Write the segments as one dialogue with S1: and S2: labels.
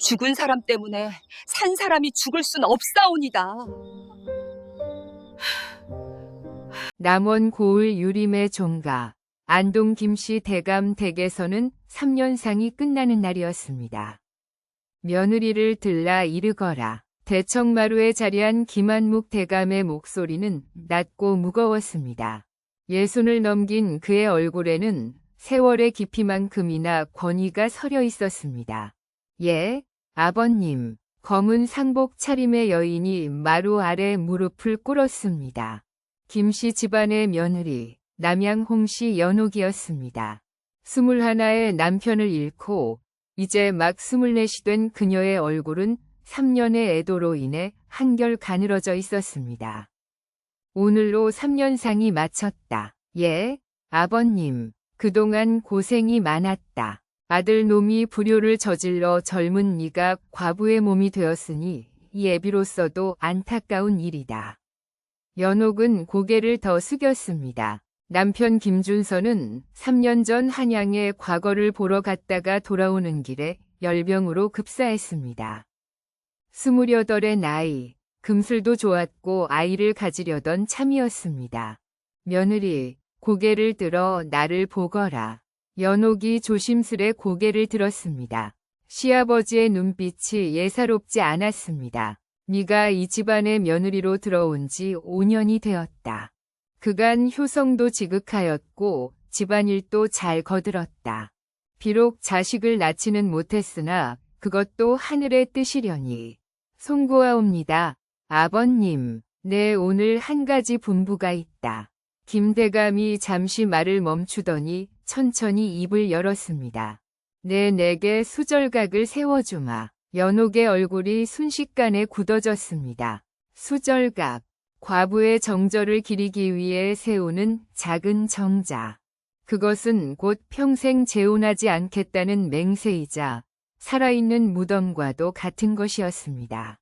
S1: 죽은 사람 때문에 산 사람이 죽을 순 없사오니다.
S2: 남원 고을 유림의 종가 안동 김씨 대감 댁에서는 3년상이 끝나는 날이었습니다. 며느리를 들라 이르거라. 대청마루에 자리한 김한묵 대감의 목소리는 낮고 무거웠습니다. 60을 넘긴 그의 얼굴에는 세월의 깊이만큼이나 권위가 서려 있었습니다. 예, 아버님. 검은 상복 차림의 여인이 마루 아래 무릎을 꿇었습니다. 김씨 집안의 며느리, 남양 홍씨 연옥이었습니다. 21의 남편을 잃고 이제 막 24이 된 그녀의 얼굴은 3년의 애도로 인해 한결 가늘어져 있었습니다. 오늘로 3년상이 마쳤다. 예, 아버님. 그동안 고생이 많았다. 아들 놈이 불효를 저질러 젊은 네가 과부의 몸이 되었으니 이 애비로서도 안타까운 일이다. 연옥은 고개를 더 숙였습니다. 남편 김준서는 3년 전 한양에 과거를 보러 갔다가 돌아오는 길에 열병으로 급사했습니다. 28의 나이, 금술도 좋았고 아이를 가지려던 참이었습니다. 며느리, 고개를 들어 나를 보거라. 연옥이 조심스레 고개를 들었습니다. 시아버지의 눈빛이 예사롭지 않았습니다. 네가 이 집안의 며느리로 들어온 지 5년이 되었다. 그간 효성도 지극하였고 집안일도 잘 거들었다. 비록 자식을 낳지는 못했으나 그것도 하늘의 뜻이려니. 송구하옵니다. 아버님, 내 오늘 한 가지 분부가 있다. 김대감이 잠시 말을 멈추더니 천천히 입을 열었습니다. 내게 수절각을 세워주마. 연옥의 얼굴이 순식간에 굳어졌습니다. 수절각, 과부의 정절을 기리기 위해 세우는 작은 정자. 그것은 곧 평생 재혼하지 않겠다는 맹세이자 살아있는 무덤과도 같은 것이었습니다.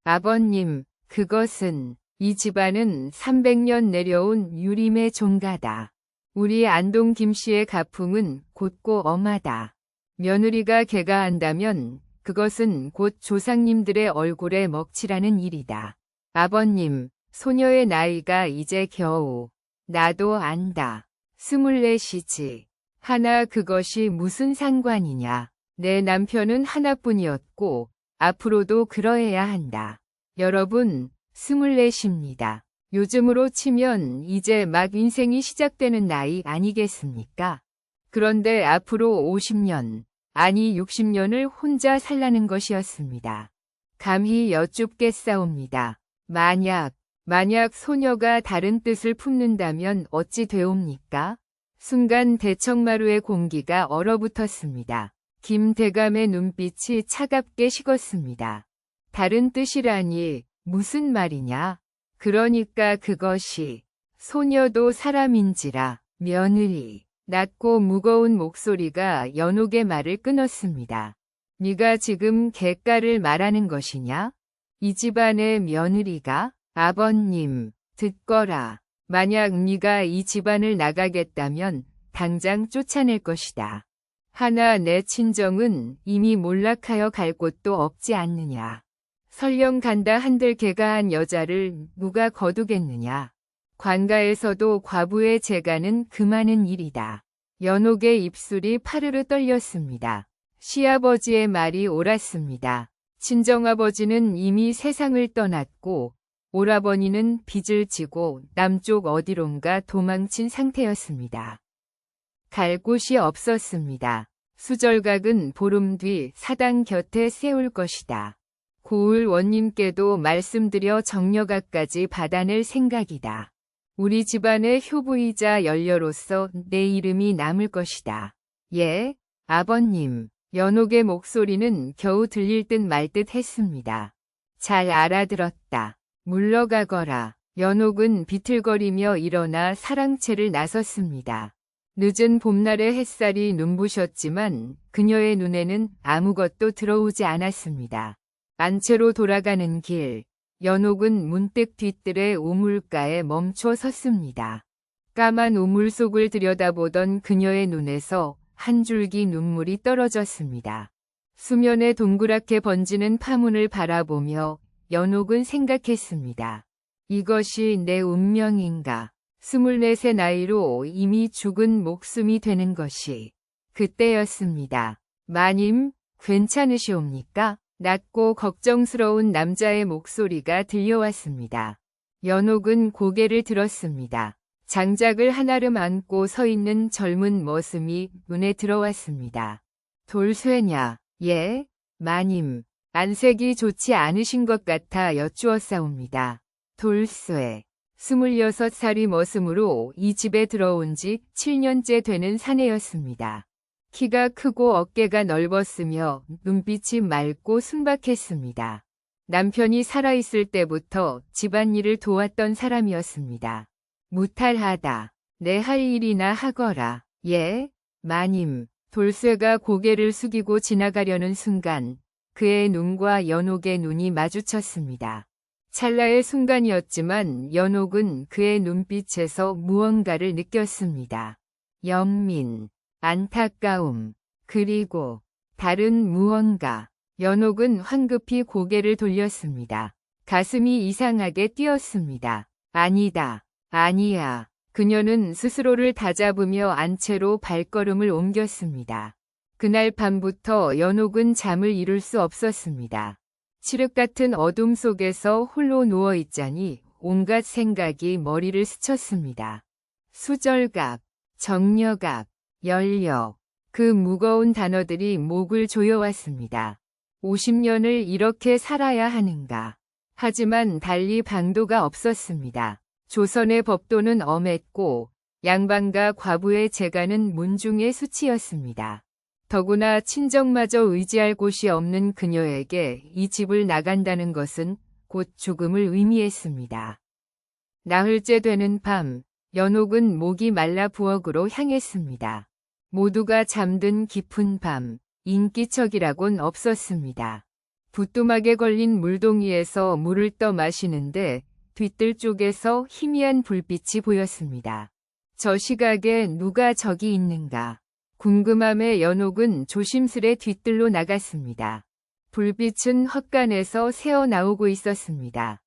S2: 아버님, 그것은 이 집안은 300년 내려온 유림의 종가다. 우리 안동 김씨의 가풍은 곧고 엄하다. 며느리가 개가한다면 그것은 곧 조상님들의 얼굴에 먹칠하는 일이다. 아버님, 소녀의 나이가 이제 겨우. 나도 안다. 24이지. 하나 그것이 무슨 상관이냐. 내 남편은 하나뿐이었고 앞으로도 그러해야 한다. 여러분, 24입니다. 요즘으로 치면 이제 막 인생이 시작되는 나이 아니겠습니까? 그런데 앞으로 50년, 아니 60년을 혼자 살라는 것이었습니다. 감히 여쭙겠사옵니다. 만약 소녀가 다른 뜻을 품는다면 어찌 되옵니까? 순간 대청마루의 공기가 얼어붙었습니다. 김 대감의 눈빛이 차갑게 식었습니다. 다른 뜻이라니 무슨 말이냐? 그러니까 그것이 소녀도 사람인지라. 며느리. 낮고 무거운 목소리가 연옥의 말을 끊었습니다. 네가 지금 객가를 말하는 것이냐? 이 집안의 며느리가? 아버님, 듣거라. 만약 네가 이 집안을 나가겠다면 당장 쫓아낼 것이다. 하나 내 친정은 이미 몰락하여 갈 곳도 없지 않느냐. 설령 간다 한들 개가한 여자를 누가 거두겠느냐. 관가에서도 과부의 재가는 금하는 일이다. 연옥의 입술이 파르르 떨렸습니다. 시아버지의 말이 옳았습니다. 친정아버지는 이미 세상을 떠났고 오라버니는 빚을 지고 남쪽 어디론가 도망친 상태였습니다. 갈 곳이 없었습니다. 수절각은 보름 뒤 사당 곁에 세울 것이다. 고을 원님께도 말씀드려 정려각까지 받아낼 생각이다. 우리 집안의 효부이자 연녀로서 내 이름이 남을 것이다. 예, 아버님. 연옥의 목소리는 겨우 들릴 듯 말 듯 했습니다. 잘 알아들었다. 물러가거라. 연옥은 비틀거리며 일어나 사랑채를 나섰습니다. 늦은 봄날의 햇살이 눈부셨지만 그녀의 눈에는 아무것도 들어오지 않았습니다. 안채로 돌아가는 길, 연옥은 문득 뒤뜰의 우물가에 멈춰 섰습니다. 까만 우물 속을 들여다보던 그녀의 눈에서 한 줄기 눈물이 떨어졌습니다. 수면에 동그랗게 번지는 파문을 바라보며 연옥은 생각했습니다. 이것이 내 운명인가? 24의 나이로 이미 죽은 목숨이 되는 것이 그때였습니다. 마님, 괜찮으시옵니까? 낮고 걱정스러운 남자의 목소리가 들려왔습니다. 연옥은 고개를 들었습니다. 장작을 한아름 안고 서 있는 젊은 머슴이 눈에 들어왔습니다. 돌쇠냐? 예, 마님. 안색이 좋지 않으신 것 같아 여쭈었사옵니다. 돌쇠. 26살이 머슴으로 이 집에 들어온 지 7년째 되는 사내였습니다. 키가 크고 어깨가 넓었으며 눈빛이 맑고 순박했습니다. 남편이 살아있을 때부터 집안일을 도왔던 사람이었습니다. 무탈하다. 내 할 일이나 하거라. 예, 마님. 돌쇠가 고개를 숙이고 지나가려는 순간 그의 눈과 연옥의 눈이 마주쳤습니다. 찰나의 순간이었지만 연옥은 그의 눈빛에서 무언가를 느꼈습니다. 연민, 안타까움, 그리고 다른 무언가. 연옥은 황급히 고개를 돌렸습니다. 가슴이 이상하게 뛰었습니다. 아니다. 아니야. 그녀는 스스로를 다잡으며 안채로 발걸음을 옮겼습니다. 그날 밤부터 연옥은 잠을 이룰 수 없었습니다. 칠흑 같은 어둠 속에서 홀로 누워있자니 온갖 생각이 머리를 스쳤습니다. 수절갑, 정려갑, 연려. 그 무거운 단어들이 목을 조여왔습니다. 50년을 이렇게 살아야 하는가. 하지만 달리 방도가 없었습니다. 조선의 법도는 엄했고 양반과 과부의 재간은 문중의 수치였습니다. 더구나 친정마저 의지할 곳이 없는 그녀에게 이 집을 나간다는 것은 곧 죽음을 의미했습니다. 나흘째 되는 밤, 연옥은 목이 말라 부엌으로 향했습니다. 모두가 잠든 깊은 밤, 인기척이라곤 없었습니다. 부뚜막에 걸린 물동이에서 물을 떠 마시는데 뒤뜰 쪽에서 희미한 불빛이 보였습니다. 저 시각에 누가 저기 있는가? 궁금함에 연옥은 조심스레 뒤뜰로 나갔습니다. 불빛은 헛간에서 새어나오고 있었습니다.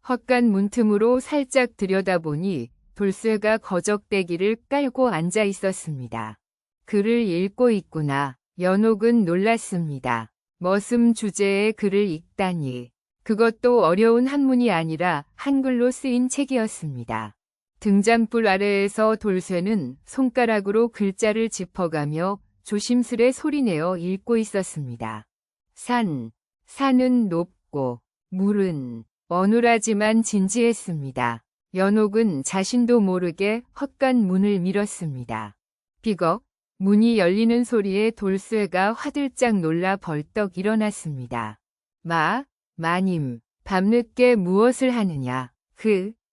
S2: 헛간 문틈으로 살짝 들여다보니 돌쇠가 거적대기를 깔고 앉아 있었습니다. 글을 읽고 있구나. 연옥은 놀랐습니다. 머슴 주제의 글을 읽다니. 그것도 어려운 한문이 아니라 한글로 쓰인 책이었습니다. 등잔불 아래에서 돌쇠는 손가락으로 글자를 짚어가며 조심스레 소리내어 읽고 있었습니다. 산은 높고 물은 어눌하지만 진지했습니다. 연옥은 자신도 모르게 헛간 문을 밀었습니다. 비걱 문이 열리는 소리에 돌쇠가 화들짝 놀라 벌떡 일어났습니다. 마님, 밤늦게 무엇을 하느냐?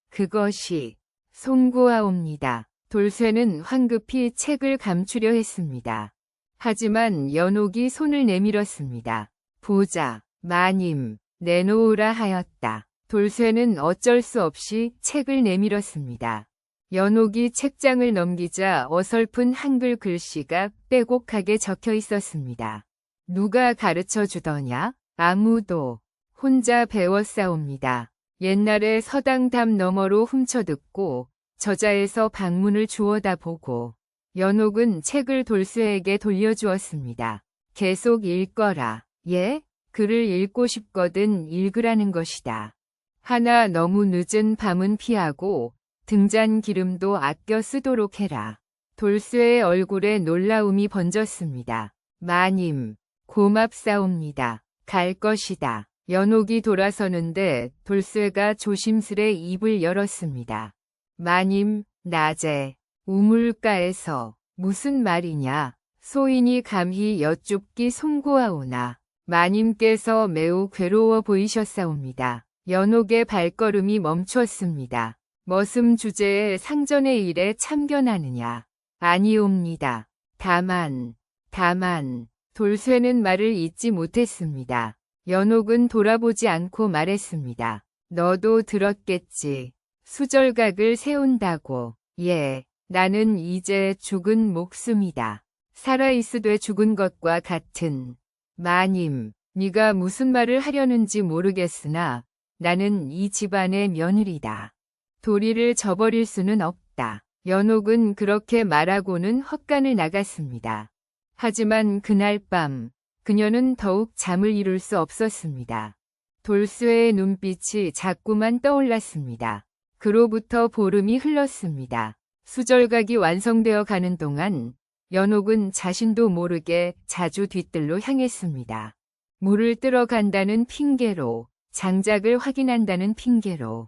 S2: 그것이 송구하옵니다. 돌쇠는 황급히 책을 감추려 했습니다. 하지만 연옥이 손을 내밀었습니다. 보자, 마님, 내놓으라 하였다. 돌쇠는 어쩔 수 없이 책을 내밀었습니다. 연옥이 책장을 넘기자 어설픈 한글 글씨가 빼곡하게 적혀 있었습니다. 누가 가르쳐 주더냐? 아무도. 혼자 배웠사옵니다. 옛날에 서당 담 너머로 훔쳐듣고 저자에서 방문을 주워다 보고. 연옥은 책을 돌쇠에게 돌려주었습니다. 계속 읽거라. 예? 글을 읽고 싶거든 읽으라는 것이다. 하나 너무 늦은 밤은 피하고 등잔 기름도 아껴 쓰도록 해라. 돌쇠의 얼굴에 놀라움이 번졌습니다. 마님, 고맙사옵니다. 갈 것이다. 연옥이 돌아서는데 돌쇠가 조심스레 입을 열었습니다. 마님, 낮에 우물가에서 무슨 말이냐? 소인이 감히 여쭙기 송구하오나. 마님께서 매우 괴로워 보이셨사옵니다. 연옥의 발걸음이 멈췄습니다. 머슴 주제에 상전의 일에 참견하느냐? 아니옵니다. 다만, 돌쇠는 말을 잇지 못했습니다. 연옥은 돌아보지 않고 말했습니다. 너도 들었겠지. 수절각을 세운다고. 예, 나는 이제 죽은 목숨이다. 살아있으되 죽은 것과 같은. 마님, 네가 무슨 말을 하려는지 모르겠으나 나는 이 집안의 며느리다. 도리를 저버릴 수는 없다. 연옥은 그렇게 말하고는 헛간을 나갔습니다. 하지만 그날 밤 그녀는 더욱 잠을 이룰 수 없었습니다. 돌쇠의 눈빛이 자꾸만 떠올랐습니다. 그로부터 보름이 흘렀습니다. 수절각이 완성되어 가는 동안 연옥은 자신도 모르게 자주 뒤뜰로 향했습니다. 물을 뜨러 간다는 핑계로, 장작을 확인한다는 핑계로.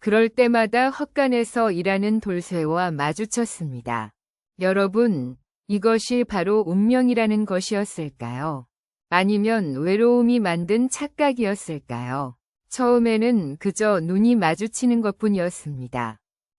S2: 그럴 때마다 헛간에서 일하는 돌쇠와 마주쳤습니다. 여러분, 이것이 바로 운명이라는 것이었을까요? 아니면 외로움이 만든 착각이었을까요? 처음에는 그저 눈이 마주치는 것뿐이었습니다.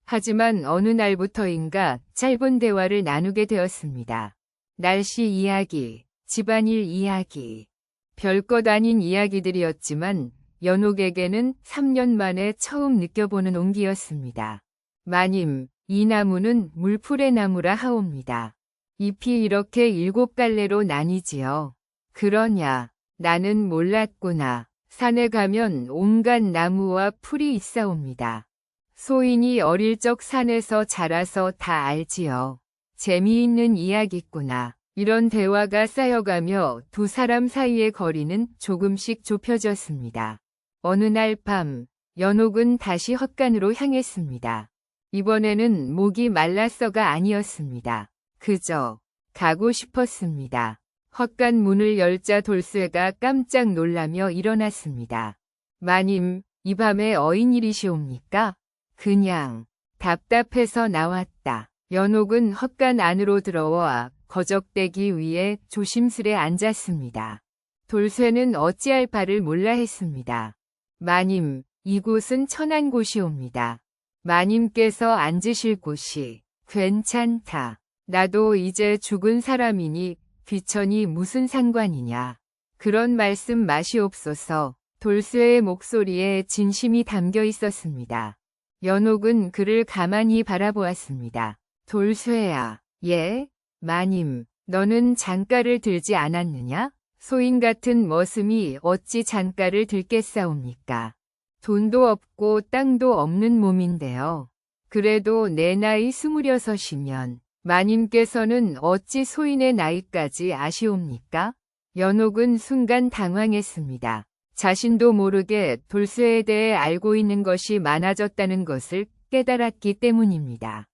S2: 하지만 어느 날부터인가 짧은 대화를 나누게 되었습니다. 날씨 이야기, 집안일 이야기, 별것 아닌 이야기들이었지만 연옥에게는 3년 만에 처음 느껴보는 온기였습니다. 마님, 이 나무는 물풀의 나무라 하옵니다. 잎이 이렇게 7갈래로 나뉘지요. 그러냐, 나는 몰랐구나. 산에 가면 온갖 나무와 풀이 있사옵니다. 소인이 어릴 적 산에서 자라서 다 알지요. 재미있는 이야기구나. 이런 대화가 쌓여가며 두 사람 사이의 거리는 조금씩 좁혀졌습니다. 어느 날 밤, 연옥은 다시 헛간으로 향했습니다. 이번에는 목이 말랐어가 아니었습니다. 그저 가고 싶었습니다. 헛간 문을 열자 돌쇠가 깜짝 놀라며 일어났습니다. 마님, 이 밤에 어인일이시옵니까? 그냥 답답해서 나왔다. 연옥은 헛간 안으로 들어와 거적대기 위에 조심스레 앉았습니다. 돌쇠는 어찌할 바를 몰라 했습니다. 마님, 이곳은 천한 곳이옵니다. 마님께서 앉으실 곳이 괜찮다. 나도 이제 죽은 사람이니 귀천이 무슨 상관이냐. 그런 말씀 마시옵소서. 돌쇠의 목소리에 진심이 담겨 있었습니다. 연옥은 그를 가만히 바라보았습니다. 돌쇠야, 예? 마님, 너는 장가를 들지 않았느냐? 소인 같은 머슴이 어찌 장가를 들겠사옵니까? 돈도 없고 땅도 없는 몸인데요. 그래도 내 나이 26이면 마님께서는 어찌 소인의 나이까지 아시옵니까? 연옥은 순간 당황했습니다. 자신도 모르게 돌쇠에 대해 알고 있는 것이 많아졌다는 것을 깨달았기 때문입니다.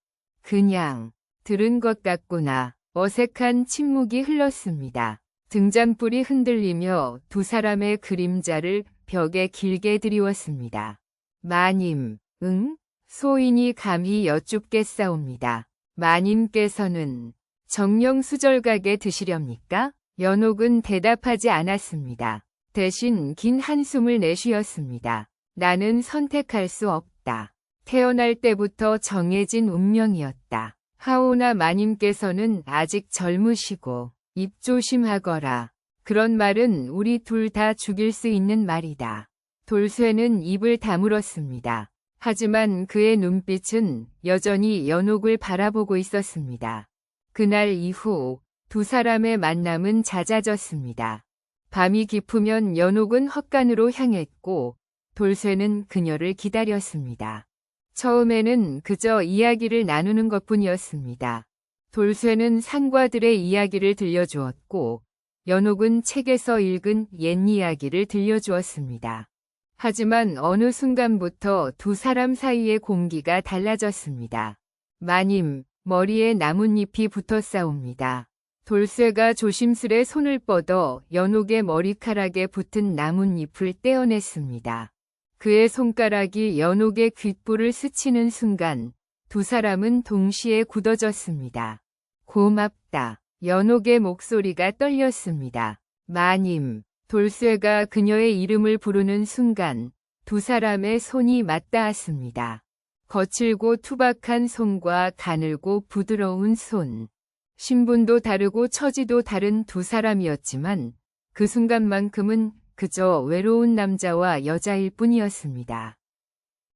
S2: 그냥 들은 것 같구나. 어색한 침묵이 흘렀습니다. 등잔불이 흔들리며 두 사람의 그림자를 벽에 길게 드리웠습니다. 마님, 응? 소인이 감히 여쭙겠사옵니다. 마님께서는 정령 수절각에 드시렵니까? 연옥은 대답하지 않았습니다. 대신 긴 한숨을 내쉬었습니다. 나는 선택할 수 없다. 태어날 때부터 정해진 운명이었다. 하오나 마님께서는 아직 젊으시고 입 조심하거라. 그런 말은 우리 둘 다 죽일 수 있는 말이다. 돌쇠는 입을 다물었습니다. 하지만 그의 눈빛은 여전히 연옥을 바라보고 있었습니다. 그날 이후 두 사람의 만남은 잦아졌습니다. 밤이 깊으면 연옥은 헛간으로 향했고 돌쇠는 그녀를 기다렸습니다. 처음에는 그저 이야기를 나누는 것뿐이었습니다. 돌쇠는 상과들의 이야기를 들려주었고 연옥은 책에서 읽은 옛 이야기를 들려주었습니다. 하지만 어느 순간부터 두 사람 사이의 공기가 달라졌습니다. 마님, 머리에 나뭇잎이 붙었사옵니다. 돌쇠가 조심스레 손을 뻗어 연옥의 머리카락에 붙은 나뭇잎을 떼어냈습니다. 그의 손가락이 연옥의 귓불을 스치는 순간 두 사람은 동시에 굳어졌습니다. 고맙다. 연옥의 목소리가 떨렸습니다. 마님. 돌쇠가 그녀의 이름을 부르는 순간 두 사람의 손이 맞닿았습니다. 거칠고 투박한 손과 가늘고 부드러운 손. 신분도 다르고 처지도 다른 두 사람이었지만 그 순간만큼은 그저 외로운 남자와 여자일 뿐이었습니다.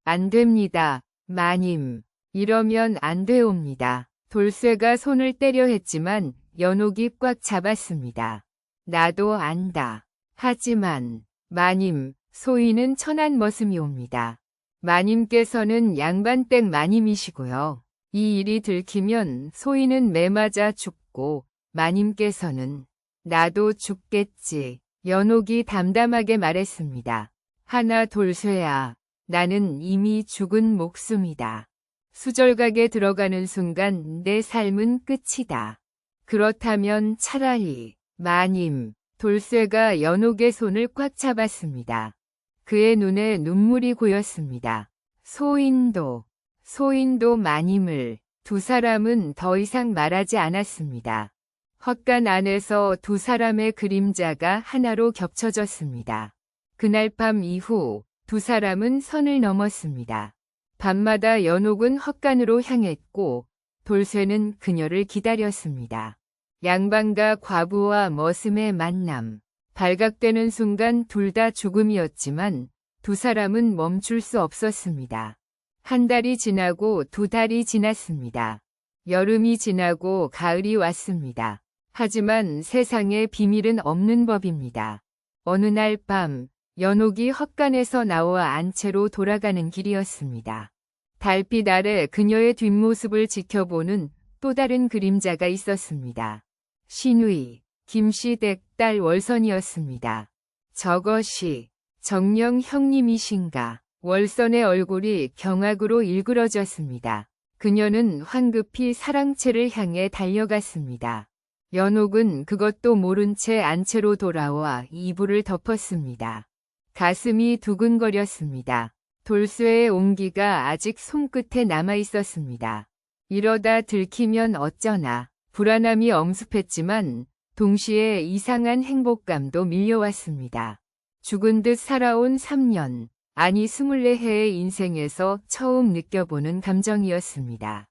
S2: 안 됩니다. 마님. 이러면 안 되옵니다. 돌쇠가 손을 떼려 했지만 연옥이 꽉 잡았습니다. 나도 안다. 하지만 마님, 소인은 천한 머슴이옵니다. 마님께서는 양반댁 마님이시고요. 이 일이 들키면 소인은 매 맞아 죽고 마님께서는 나도 죽겠지. 연옥이 담담하게 말했습니다. 하나 돌쇠야, 나는 이미 죽은 목숨이다. 수절각에 들어가는 순간 내 삶은 끝이다. 그렇다면 차라리 마님, 돌쇠가 연옥의 손을 꽉 잡았습니다. 그의 눈에 눈물이 고였습니다. 소인도 마님을. 두 사람은 더 이상 말하지 않았습니다. 헛간 안에서 두 사람의 그림자가 하나로 겹쳐졌습니다. 그날 밤 이후 두 사람은 선을 넘었습니다. 밤마다 연옥은 헛간으로 향했고 돌쇠는 그녀를 기다렸습니다. 양반과 과부와 머슴의 만남. 발각되는 순간 둘 다 죽음이었지만 두 사람은 멈출 수 없었습니다. 한 달이 지나고 두 달이 지났습니다. 여름이 지나고 가을이 왔습니다. 하지만 세상에 비밀은 없는 법입니다. 어느 날 밤, 연옥이 헛간에서 나와 안채로 돌아가는 길이었습니다. 달빛 아래 그녀의 뒷모습을 지켜보는 또 다른 그림자가 있었습니다. 신의, 김씨댁 딸 월선이었습니다. 저것이 정령 형님이신가? 월선의 얼굴이 경악으로 일그러졌습니다. 그녀는 황급히 사랑채를 향해 달려갔습니다. 연옥은 그것도 모른 채 안채로 돌아와 이불을 덮었습니다. 가슴이 두근거렸습니다. 돌쇠의 온기가 아직 손끝에 남아 있었습니다. 이러다 들키면 어쩌나. 불안함이 엄습했지만 동시에 이상한 행복감도 밀려왔습니다. 죽은 듯 살아온 3년, 아니 24해의 인생에서 처음 느껴보는 감정이었습니다.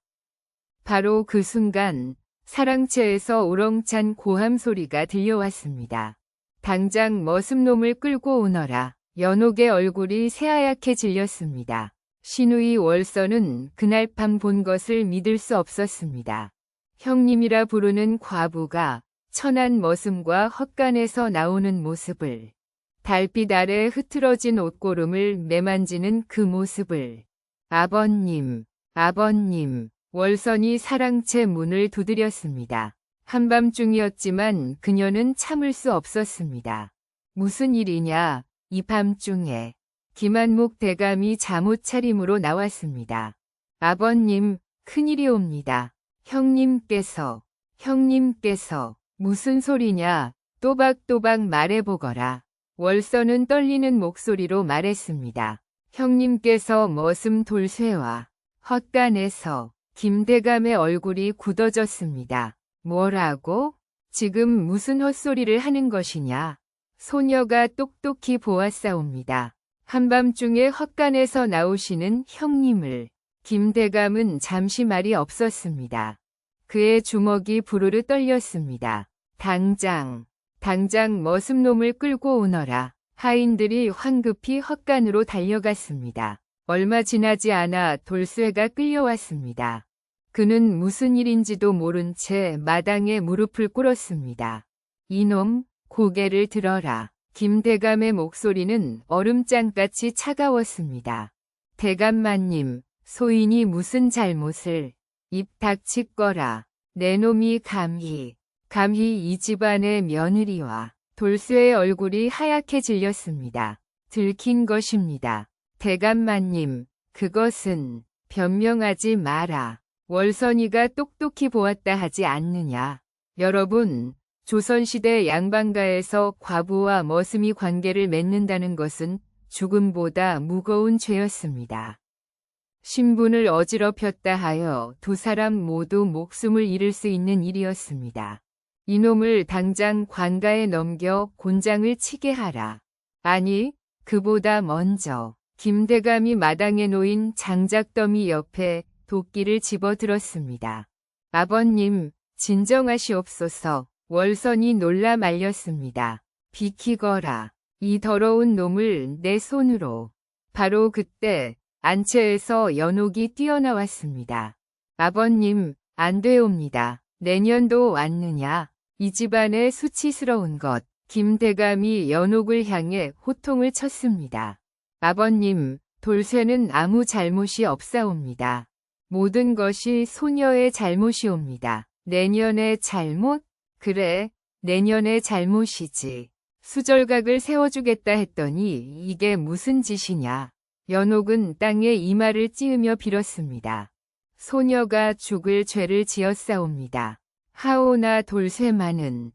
S2: 바로 그 순간 사랑채에서 우렁찬 고함 소리가 들려왔습니다. 당장 머슴놈을 끌고 오너라. 연옥의 얼굴이 새하얗게 질렸습니다. 신우이 월선은 그날 밤 본 것을 믿을 수 없었습니다. 형님이라 부르는 과부가 천한 머슴과 헛간에서 나오는 모습을, 달빛 아래 흐트러진 옷고름을 매만지는 그 모습을. 아버님, 월선이 사랑채 문을 두드렸습니다. 한밤중이었지만 그녀는 참을 수 없었습니다. 무슨 일이냐, 이 밤중에. 김한목 대감이 잠옷 차림으로 나왔습니다. 아버님, 큰일이옵니다. 형님께서, 무슨 소리냐, 또박또박 말해보거라. 월선은 떨리는 목소리로 말했습니다. 형님께서 머슴 돌쇠와 헛간에서. 김대감의 얼굴이 굳어졌습니다. 뭐라고? 지금 무슨 헛소리를 하는 것이냐? 소녀가 똑똑히 보았사옵니다. 한밤중에 헛간에서 나오시는 형님을. 김대감은 잠시 말이 없었습니다. 그의 주먹이 부르르 떨렸습니다. 당장 머슴놈을 끌고 오너라. 하인들이 황급히 헛간으로 달려갔습니다. 얼마 지나지 않아 돌쇠가 끌려왔습니다. 그는 무슨 일인지도 모른 채 마당에 무릎을 꿇었습니다. 이놈, 고개를 들어라. 김대감의 목소리는 얼음장같이 차가웠습니다. 대감마님, 소인이 무슨 잘못을. 입 닥치거라. 내 놈이 감히 이 집안의 며느리와. 돌쇠의 얼굴이 하얗게 질렸습니다. 들킨 것입니다. 대감마님, 그것은 변명하지 마라. 월선이가 똑똑히 보았다 하지 않느냐. 여러분, 조선시대 양반가에서 과부와 머슴이 관계를 맺는다는 것은 죽음보다 무거운 죄였습니다. 신분을 어지럽혔다 하여 두 사람 모두 목숨을 잃을 수 있는 일이었습니다. 이놈을 당장 관가에 넘겨 곤장을 치게 하라. 아니, 그보다 먼저 김대감이 마당에 놓인 장작더미 옆에 도끼를 집어들었습니다. 아버님, 진정하시옵소서. 월선이 놀라 말렸습니다. 비키거라. 이 더러운 놈을 내 손으로. 바로 그때 안채에서 연옥이 뛰어나왔습니다. 아버님, 안 되옵니다. 내년도 왔느냐. 이 집안의 수치스러운 것. 김대감이 연옥을 향해 호통을 쳤습니다. 아버님, 돌쇠는 아무 잘못이 없사옵니다. 모든 것이 소녀의 잘못이옵니다. 내년의 잘못? 그래, 내년의 잘못이지. 수절각을 세워주겠다 했더니 이게 무슨 짓이냐. 연옥은 땅에 이마를 찌으며 빌었습니다. 소녀가 죽을 죄를 지었사옵니다. 하오나 돌쇠만은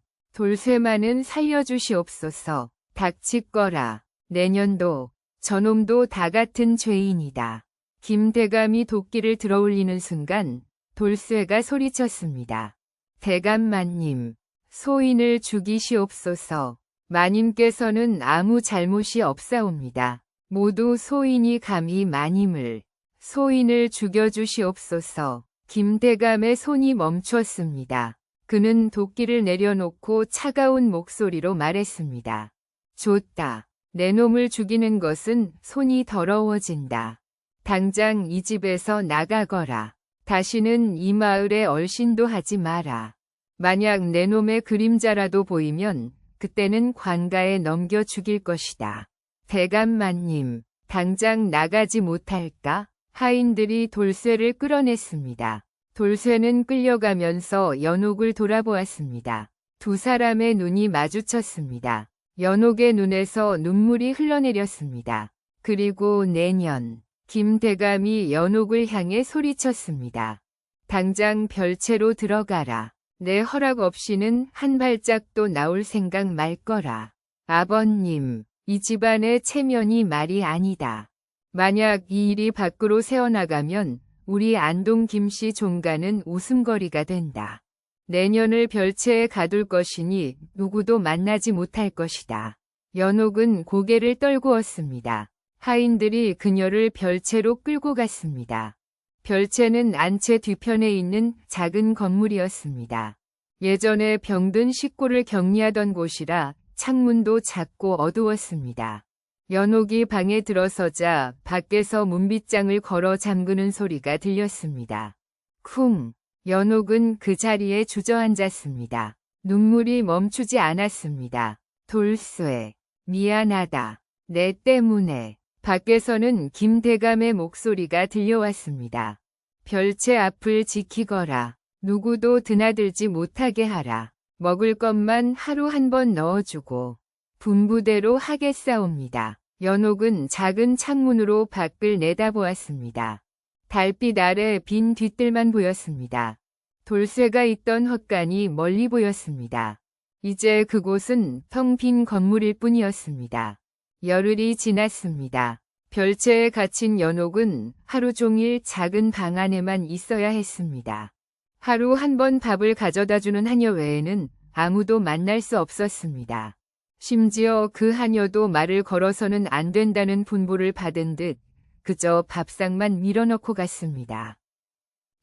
S2: 살려주시옵소서. 닥치거라. 내년도 저놈도 다 같은 죄인이다. 김대감이 도끼를 들어올리는 순간 돌쇠가 소리쳤습니다. 대감마님, 소인을 죽이시옵소서. 마님께서는 아무 잘못이 없사옵니다. 모두 소인이 감히 소인을 죽여주시옵소서. 김대감의 손이 멈추었습니다. 그는 도끼를 내려놓고 차가운 목소리로 말했습니다. 좋다. 내 놈을 죽이는 것은 손이 더러워진다. 당장 이 집에서 나가거라. 다시는 이 마을에 얼씬도 하지 마라. 만약 내 놈의 그림자라도 보이면 그때는 관가에 넘겨 죽일 것이다. 대감마님, 당장 나가지 못할까? 하인들이 돌쇠를 끌어냈습니다. 돌쇠는 끌려가면서 연옥을 돌아보았습니다. 두 사람의 눈이 마주쳤습니다. 연옥의 눈에서 눈물이 흘러내렸습니다. 그리고 내년, 김대감이 연옥을 향해 소리쳤습니다. 당장 별채로 들어가라. 내 허락 없이는 한 발짝도 나올 생각 말 거라. 아버님, 이 집안의 체면이 말이 아니다. 만약 이 일이 밖으로 새어나가면 우리 안동 김씨 종가는 웃음거리가 된다. 내년을 별채에 가둘 것이니 누구도 만나지 못할 것이다. 연옥은 고개를 떨구었습니다. 하인들이 그녀를 별채로 끌고 갔습니다. 별채는 안채 뒤편에 있는 작은 건물이었습니다. 예전에 병든 식구를 격리하던 곳이라 창문도 작고 어두웠습니다. 연옥이 방에 들어서자 밖에서 문빗장을 걸어 잠그는 소리가 들렸습니다. 쿵! 연옥은 그 자리에 주저앉았습니다. 눈물이 멈추지 않았습니다. 돌쇠, 미안하다. 내 때문에. 밖에서는 김대감의 목소리가 들려왔습니다. 별채 앞을 지키거라. 누구도 드나들지 못하게 하라. 먹을 것만 하루 한 번 넣어주고 분부대로 하겠사옵니다. 연옥은 작은 창문으로 밖을 내다보았습니다. 달빛 아래 빈 뒤뜰만 보였습니다. 돌쇠가 있던 헛간이 멀리 보였습니다. 이제 그곳은 텅 빈 건물일 뿐이었습니다. 열흘이 지났습니다. 별채에 갇힌 연옥은 하루 종일 작은 방 안에만 있어야 했습니다. 하루 한 번 밥을 가져다주는 하녀 외에는 아무도 만날 수 없었습니다. 심지어 그 하녀도 말을 걸어서는 안 된다는 분부를 받은 듯 그저 밥상만 밀어넣고 갔습니다.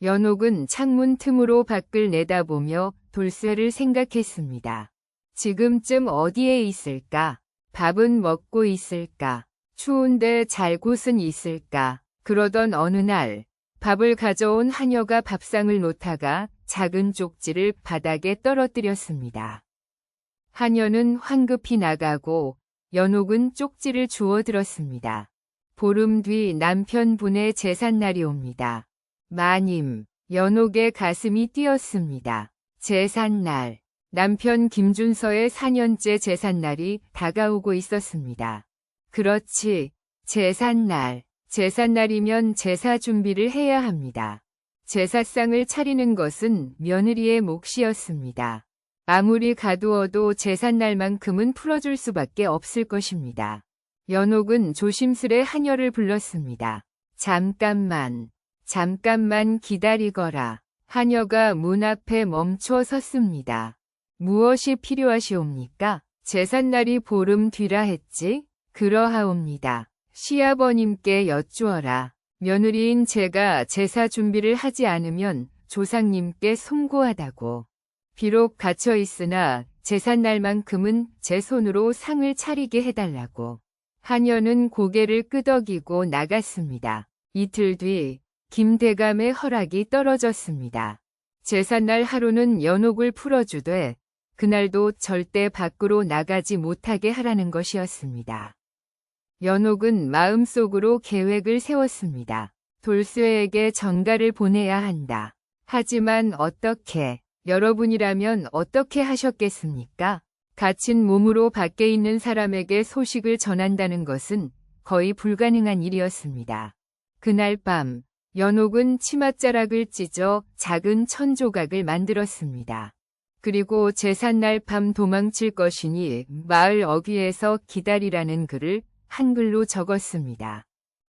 S2: 연옥은 창문 틈으로 밖을 내다보며 돌쇠를 생각했습니다. 지금쯤 어디에 있을까? 밥은 먹고 있을까? 추운데 잘 곳은 있을까? 그러던 어느 날 밥을 가져온 하녀가 밥상을 놓다가 작은 쪽지를 바닥에 떨어뜨렸습니다. 하녀는 황급히 나가고 연옥은 쪽지를 주워 들었습니다. 보름 뒤 남편분의 제삿날이 옵니다. 마님, 연옥의 가슴이 뛰었습니다. 제삿날. 남편 김준서의 4년째 제삿날이 다가오고 있었습니다. 그렇지, 제삿날. 제삿날이면 제사 준비를 해야 합니다. 제사상을 차리는 것은 며느리의 몫이었습니다. 아무리 가두어도 제삿날만큼은 풀어줄 수밖에 없을 것입니다. 연옥은 조심스레 하녀를 불렀습니다. 잠깐만 기다리거라. 하녀가 문 앞에 멈춰 섰습니다. 무엇이 필요하시옵니까? 제삿날이 보름 뒤라 했지? 그러하옵니다. 시아버님께 여쭈어라. 며느리인 제가 제사 준비를 하지 않으면 조상님께 송구하다고. 비록 갇혀 있으나 제삿날만큼은 제 손으로 상을 차리게 해달라고. 하녀는 고개를 끄덕이고 나갔습니다. 이틀 뒤 김대감의 허락이 떨어졌습니다. 제삿날 하루는 연옥을 풀어주되 그날도 절대 밖으로 나가지 못하게 하라는 것이었습니다. 연옥은 마음속으로 계획을 세웠습니다. 돌쇠에게 전가를 보내야 한다. 하지만 어떻게, 여러분이라면 어떻게 하셨겠습니까? 갇힌 몸으로 밖에 있는 사람에게 소식을 전한다는 것은 거의 불가능한 일이었습니다. 그날 밤, 연옥은 치맛자락을 찢어 작은 천조각을 만들었습니다. 그리고 제삿날 밤 도망칠 것이니 마을 어귀에서 기다리라는 글을 한글로 적었습니다.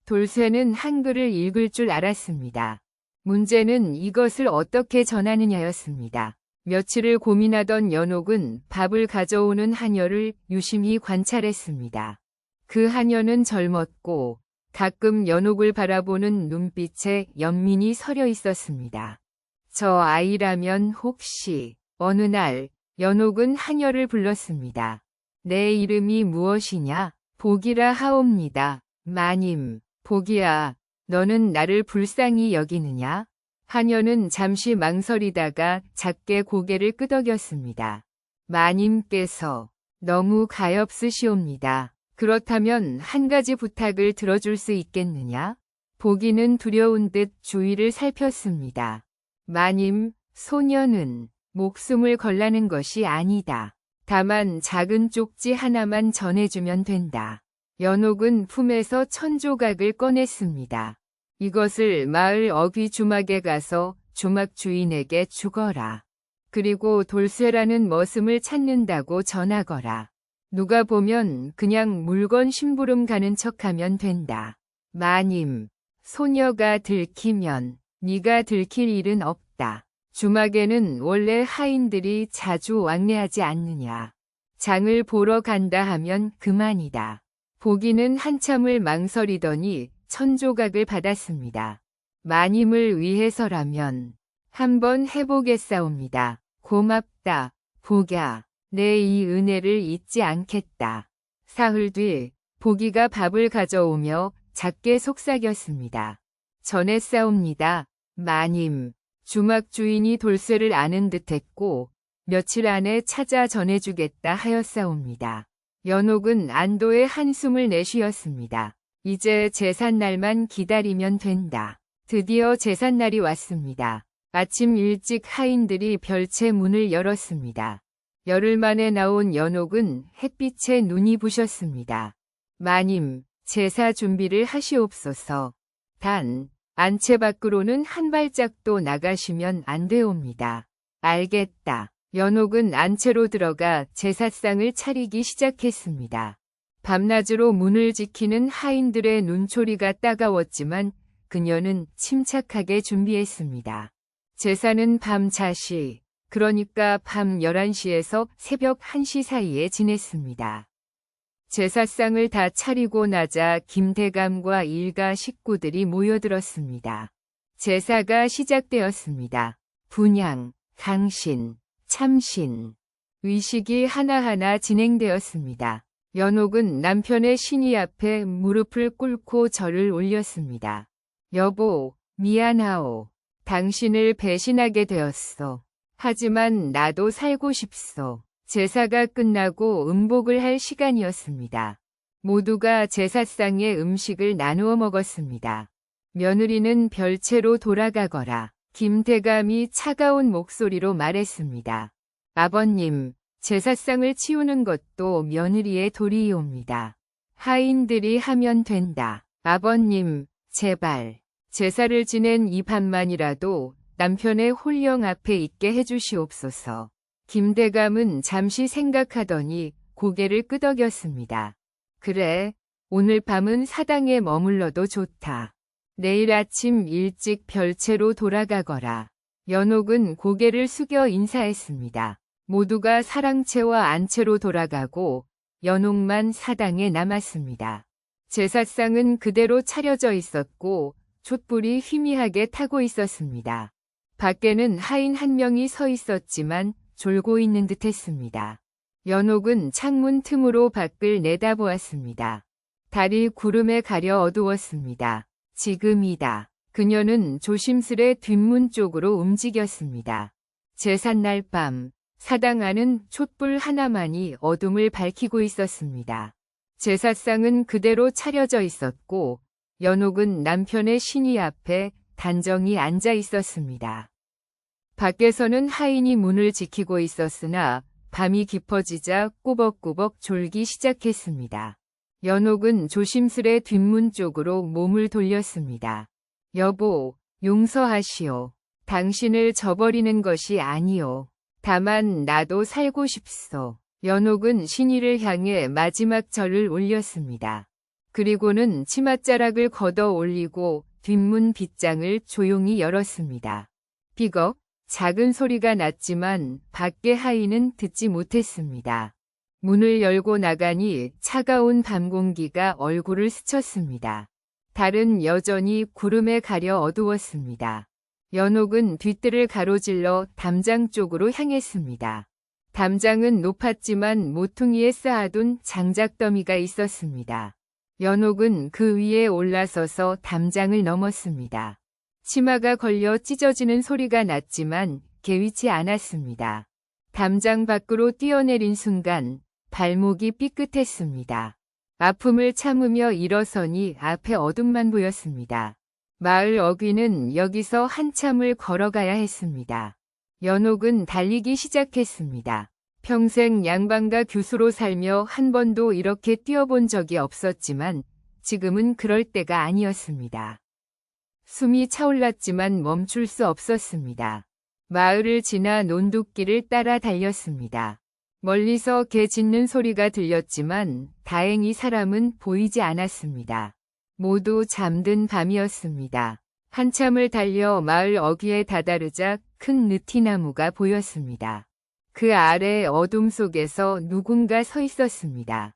S2: 돌쇠는 한글을 읽을 줄 알았습니다. 문제는 이것을 어떻게 전하느냐였습니다. 며칠을 고민하던 연옥은 밥을 가져오는 하녀를 유심히 관찰했습니다. 그 하녀는 젊었고 가끔 연옥을 바라보는 눈빛에 연민이 서려 있었습니다. 저 아이라면 혹시 어느 날 연옥은 하녀를 불렀습니다. 내 이름이 무엇이냐? 복이라 하옵니다. 마님, 복이야, 너는 나를 불쌍히 여기느냐? 하녀는 잠시 망설이다가 작게 고개를 끄덕였습니다. 마님께서 너무 가엾으시옵니다. 그렇다면 한 가지 부탁을 들어줄 수 있겠느냐? 보기는 두려운 듯 주위를 살폈습니다. 마님, 소녀는 목숨을 걸라는 것이 아니다. 다만 작은 쪽지 하나만 전해주면 된다. 연옥은 품에서 천조각을 꺼냈습니다. 이것을 마을 어귀 주막에 가서 주막 주인에게 주거라. 그리고 돌쇠라는 머슴을 찾는다고 전하거라. 누가 보면 그냥 물건 심부름 가는 척하면 된다. 마님, 소녀가 들키면 네가 들킬 일은 없다. 주막에는 원래 하인들이 자주 왕래하지 않느냐. 장을 보러 간다 하면 그만이다. 보기는 한참을 망설이더니 천조각을 받았습니다. 마님을 위해서라면 한번 해보겠사옵니다. 고맙다, 복야. 내 이 은혜를 잊지 않겠다. 사흘 뒤 보기가 밥을 가져오며 작게 속삭였습니다. 전했사옵니다. 마님, 주막 주인이 돌쇠를 아는 듯했고 며칠 안에 찾아 전해주겠다 하였사옵니다. 연옥은 안도의 한숨을 내쉬었습니다. 이제 제삿날만 기다리면 된다. 드디어 제삿날이 왔습니다. 아침 일찍 하인들이 별채 문을 열었습니다. 열흘 만에 나온 연옥은 햇빛에 눈이 부셨습니다. 마님, 제사 준비를 하시옵소서. 단, 안채 밖으로는 한 발짝도 나가시면 안 되옵니다. 알겠다. 연옥은 안채로 들어가 제사상을 차리기 시작했습니다. 밤낮으로 문을 지키는 하인들의 눈초리가 따가웠지만 그녀는 침착하게 준비했습니다. 제사는 밤 자시, 그러니까 밤 11시에서 새벽 1시 사이에 지냈습니다. 제사상을 다 차리고 나자 김대감과 일가 식구들이 모여들었습니다. 제사가 시작되었습니다. 분향, 강신, 참신, 의식이 하나하나 진행되었습니다. 연옥은 남편의 신이 앞에 무릎을 꿇고 절을 올렸습니다. 여보, 미안하오. 당신을 배신하게 되었소. 하지만 나도 살고 싶소. 제사가 끝나고 음복을 할 시간이었습니다. 모두가 제사상에 음식을 나누어 먹었습니다. 며느리는 별채로 돌아가거라. 김대감이 차가운 목소리로 말했습니다. 아버님, 제사상을 치우는 것도 며느리의 도리이옵니다. 하인들이 하면 된다. 아버님, 제발. 제사를 지낸 이 밤만이라도 남편의 홀령 앞에 있게 해주시옵소서. 김대감은 잠시 생각하더니 고개를 끄덕였습니다. 그래, 오늘 밤은 사당에 머물러도 좋다. 내일 아침 일찍 별채로 돌아가거라. 연옥은 고개를 숙여 인사했습니다. 모두가 사랑채와 안채로 돌아가고 연옥만 사당에 남았습니다. 제사상은 그대로 차려져 있었고 촛불이 희미하게 타고 있었습니다. 밖에는 하인 한 명이 서 있었지만 졸고 있는 듯했습니다. 연옥은 창문 틈으로 밖을 내다보았습니다. 달이 구름에 가려 어두웠습니다. 지금이다. 그녀는 조심스레 뒷문 쪽으로 움직였습니다. 제삿날 밤, 사당 안은 촛불 하나만이 어둠을 밝히고 있었습니다. 제사상은 그대로 차려져 있었고 연옥은 남편의 신위 앞에 단정히 앉아 있었습니다. 밖에서는 하인이 문을 지키고 있었으나 밤이 깊어지자 꾸벅꾸벅 졸기 시작했습니다. 연옥은 조심스레 뒷문 쪽으로 몸을 돌렸습니다. 여보, 용서하시오. 당신을 저버리는 것이 아니오. 다만 나도 살고 싶소. 연옥은 신이를 향해 마지막 절을 올렸습니다. 그리고는 치맛자락을 걷어 올리고 뒷문 빗장을 조용히 열었습니다. 삐걱 작은 소리가 났지만 밖의 하인은 듣지 못했습니다. 문을 열고 나가니 차가운 밤 공기가 얼굴을 스쳤습니다. 달은 여전히 구름에 가려 어두웠습니다. 연옥은 뒷뜰을 가로질러 담장 쪽으로 향했습니다. 담장은 높았지만 모퉁이에 쌓아둔 장작더미가 있었습니다. 연옥은 그 위에 올라서서 담장을 넘었습니다. 치마가 걸려 찢어지는 소리가 났지만 개의치 않았습니다. 담장 밖으로 뛰어내린 순간 발목이 삐끗했습니다. 아픔을 참으며 일어서니 앞에 어둠만 보였습니다. 마을 어귀는 여기서 한참을 걸어가야 했습니다. 연옥은 달리기 시작했습니다. 평생 양반가 교수로 살며 한 번도 이렇게 뛰어본 적이 없었지만 지금은 그럴 때가 아니었습니다. 숨이 차올랐지만 멈출 수 없었습니다. 마을을 지나 논둑길을 따라 달렸습니다. 멀리서 개 짖는 소리가 들렸지만 다행히 사람은 보이지 않았습니다. 모두 잠든 밤이었습니다. 한참을 달려 마을 어귀에 다다르자 큰 느티나무가 보였습니다. 그 아래 어둠 속에서 누군가 서 있었습니다.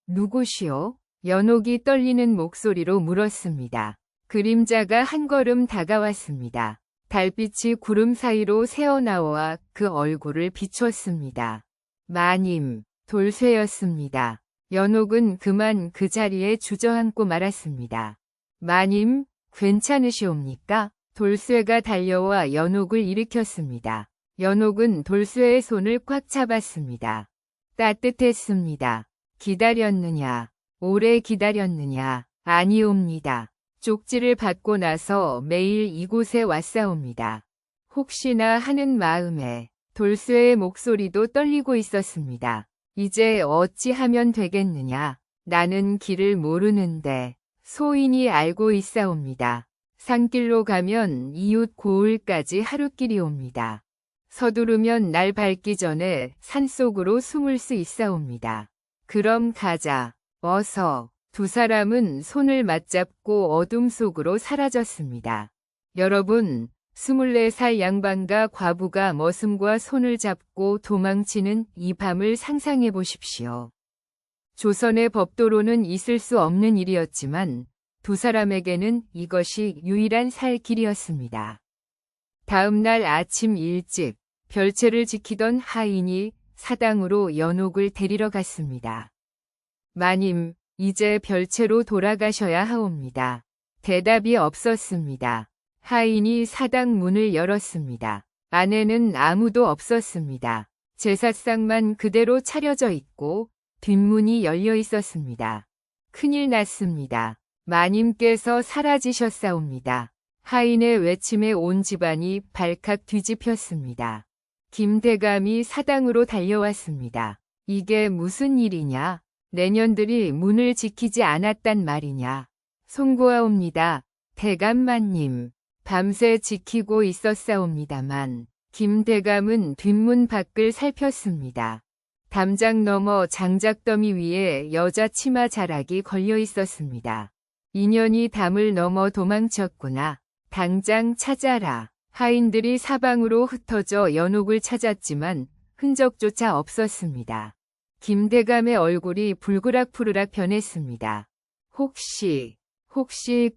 S2: 누구시오? 연옥이 떨리는 목소리로 물었습니다. 그림자가 한 걸음 다가왔습니다. 달빛이 구름 사이로 새어나와 그 얼굴을 비췄습니다. 마님, 돌쇠였습니다. 연옥은 그만 그 자리에 주저앉고 말았습니다. 마님, 괜찮으시옵니까? 돌쇠가 달려와 연옥을 일으켰습니다. 연옥은 돌쇠의 손을 꽉 잡았습니다. 따뜻했습니다. 기다렸느냐? 오래 기다렸느냐? 아니옵니다. 쪽지를 받고 나서 매일 이곳에 왔사옵니다. 혹시나 하는 마음에 돌쇠의 목소리도 떨리고 있었습니다. 이제 어찌하면 되겠느냐? 나는 길을 모르는데 소인이 알고 있사옵니다. 산길로 가면 이웃 고을까지 하루길이옵니다. 서두르면 날 밝기 전에 산속으로 숨을 수 있사옵니다. 그럼 가자. 어서. 두 사람은 손을 맞잡고 어둠 속으로 사라졌습니다. 여러분, 24살 양반과 과부가 머슴과 손을 잡고 도망치는 이 밤을 상상해 보십시오. 조선의 법도로는 있을 수 없는 일이었지만 두 사람에게는 이것이 유일한 살 길이었습니다. 다음 날 아침 일찍 별채를 지키던 하인이 사당으로 연옥을 데리러 갔습니다. 마님, 이제 별채로 돌아가셔야 하옵니다. 대답이 없었습니다. 하인이 사당 문을 열었습니다. 안에는 아무도 없었습니다. 제사상만 그대로 차려져 있고 뒷문이 열려 있었습니다. 큰일 났습니다. 마님께서 사라지셨사옵니다. 하인의 외침에 온 집안이 발칵 뒤집혔습니다. 김대감이 사당으로 달려왔습니다. 이게 무슨 일이냐? 내년들이 문을 지키지 않았단 말이냐. 송구하옵니다. 대감마님. 밤새 지키고 있었사옵니다만 김대감은 뒷문 밖을 살폈습니다. 담장 너머 장작더미 위에 여자 치마 자락이 걸려 있었습니다. 인연이 담을 넘어 도망쳤구나. 당장 찾아라. 하인들이 사방으로 흩어져 연옥을 찾았지만 흔적조차 없었습니다. 김대감의 얼굴이 불그락푸르락 변했습니다. 혹시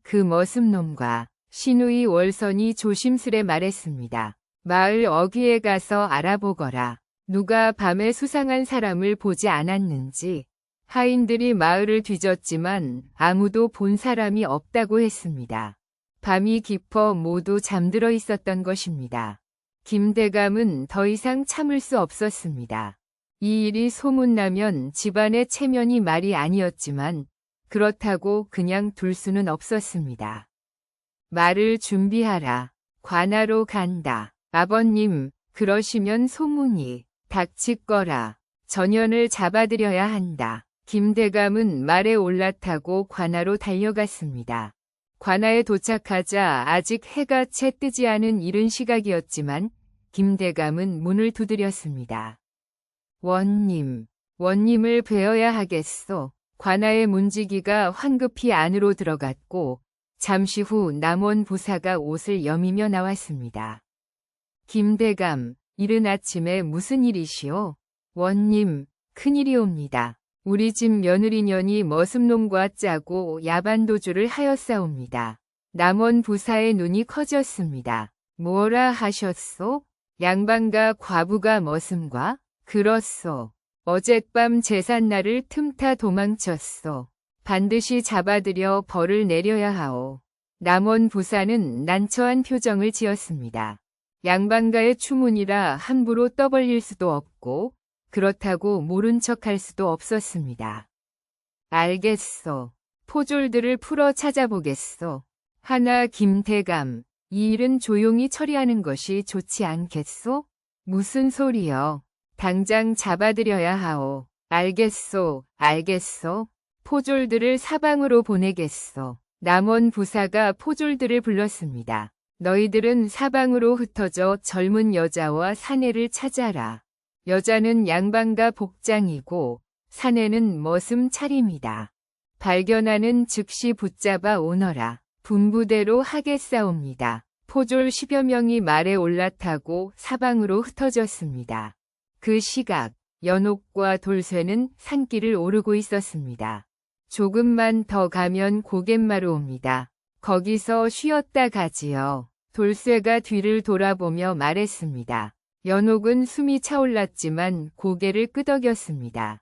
S2: 그 머슴놈과 신우이 월선이 조심스레 말했습니다. 마을 어귀에 가서 알아보거라. 누가 밤에 수상한 사람을 보지 않았는지. 하인들이 마을을 뒤졌지만 아무도 본 사람이 없다고 했습니다. 밤이 깊어 모두 잠들어 있었던 것입니다. 김대감은 더 이상 참을 수 없었습니다. 이 일이 소문나면 집안의 체면이 말이 아니었지만 그렇다고 그냥 둘 수는 없었습니다. 말을 준비하라. 관하로 간다. 아버님, 그러시면 소문이 닥칠 거라. 전현을 잡아들여야 한다. 김대감은 말에 올라타고 관하로 달려갔습니다. 관하에 도착하자 아직 해가 채 뜨지 않은 이른 시각이었지만 김대감은 문을 두드렸습니다. 원님을 뵈어야 하겠소. 관하의 문지기가 황급히 안으로 들어갔고 잠시 후 남원 부사가 옷을 여미며 나왔습니다. 김대감, 이른 아침에 무슨 일이시오? 원님, 큰일이옵니다. 우리 집 며느리년이 머슴놈과 짜고 야반도주를 하였사옵니다. 남원 부사의 눈이 커졌습니다. 뭐라 하셨소? 양반과 과부가 머슴과? 그렇소. 어젯밤 제삿날을 틈타 도망쳤소. 반드시 잡아들여 벌을 내려야 하오. 남원 부사는 난처한 표정을 지었습니다. 양반가의 추문이라 함부로 떠벌릴 수도 없고 그렇다고 모른 척할 수도 없었습니다. 알겠소. 포졸들을 풀어 찾아보겠소. 하나 김대감, 이 일은 조용히 처리하는 것이 좋지 않겠소? 무슨 소리여. 당장 잡아들여야 하오. 알겠소. 포졸들을 사방으로 보내겠소. 남원 부사가 포졸들을 불렀습니다. 너희들은 사방으로 흩어져 젊은 여자와 사내를 찾아라. 여자는 양반가 복장이고 사내는 머슴 차림이다. 발견하는 즉시 붙잡아 오너라. 분부대로 하겠사옵니다. 포졸 10여 명이 말에 올라타고 사방으로 흩어졌습니다. 그 시각 연옥과 돌쇠는 산길을 오르고 있었습니다. 조금만 더 가면 고갯마루 옵니다. 거기서 쉬었다 가지요. 돌쇠가 뒤를 돌아보며 말했습니다. 연옥은 숨이 차올랐지만 고개를 끄덕였습니다.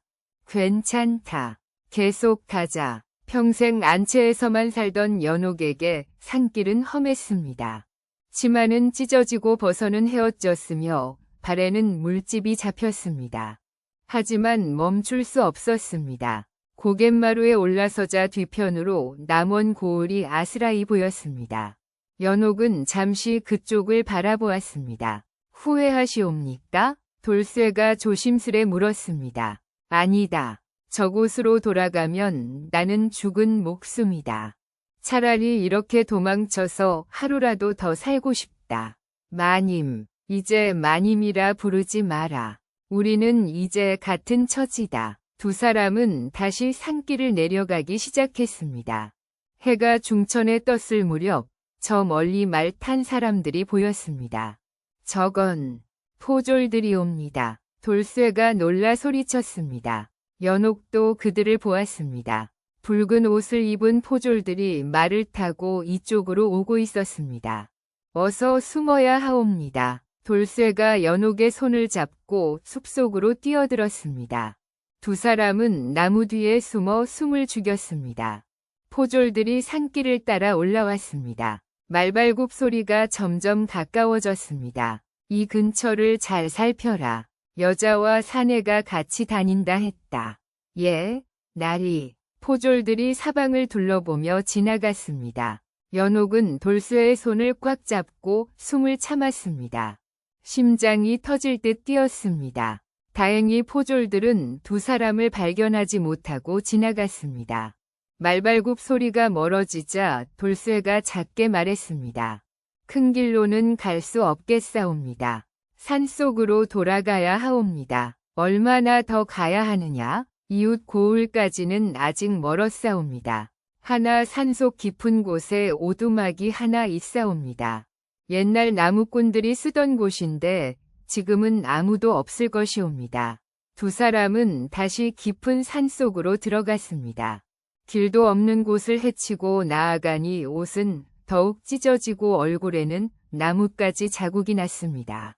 S2: 괜찮다. 계속 가자. 평생 안채에서만 살던 연옥에게 산길은 험했습니다. 치마는 찢어지고 버선은 헤어졌으며 발에는 물집이 잡혔습니다. 하지만 멈출 수 없었습니다. 고갯마루에 올라서자 뒤편으로 남원 고을이 아스라이 보였습니다. 연옥은 잠시 그쪽을 바라보았습니다. 후회하시옵니까? 돌쇠가 조심스레 물었습니다. 아니다. 저곳으로 돌아가면 나는 죽은 목숨이다. 차라리 이렇게 도망쳐서 하루라도 더 살고 싶다. 마님, 이제 마님이라 부르지 마라. 우리는 이제 같은 처지다. 두 사람은 다시 산길을 내려가기 시작했습니다. 해가 중천에 떴을 무렵 저 멀리 말 탄 사람들이 보였습니다. 저건 포졸들이옵니다. 돌쇠가 놀라 소리쳤습니다. 연옥도 그들을 보았습니다. 붉은 옷을 입은 포졸들이 말을 타고 이쪽으로 오고 있었습니다. 어서 숨어야 하옵니다. 돌쇠가 연옥의 손을 잡고 숲속으로 뛰어들었습니다. 두 사람은 나무 뒤에 숨어 숨을 죽였습니다. 포졸들이 산길을 따라 올라왔습니다. 말발굽 소리가 점점 가까워졌습니다. 이 근처를 잘 살펴라. 여자와 사내가 같이 다닌다 했다. 예, 나리. 포졸들이 사방을 둘러보며 지나갔습니다. 연옥은 돌쇠의 손을 꽉 잡고 숨을 참았습니다. 심장이 터질 듯 뛰었습니다. 다행히 포졸들은 두 사람을 발견하지 못하고 지나갔습니다. 말발굽 소리가 멀어지자 돌쇠가 작게 말했습니다. 큰 길로는 갈 수 없겠사옵니다. 산속으로 돌아가야 하옵니다. 얼마나 더 가야 하느냐? 이웃 고을까지는 아직 멀었사옵니다. 하나 산속 깊은 곳에 오두막이 하나 있사옵니다. 옛날 나무꾼들이 쓰던 곳인데 지금은 아무도 없을 것이옵니다. 두 사람은 다시 깊은 산속으로 들어갔습니다. 길도 없는 곳을 헤치고 나아가니 옷은 더욱 찢어지고 얼굴에는 나뭇가지 자국이 났습니다.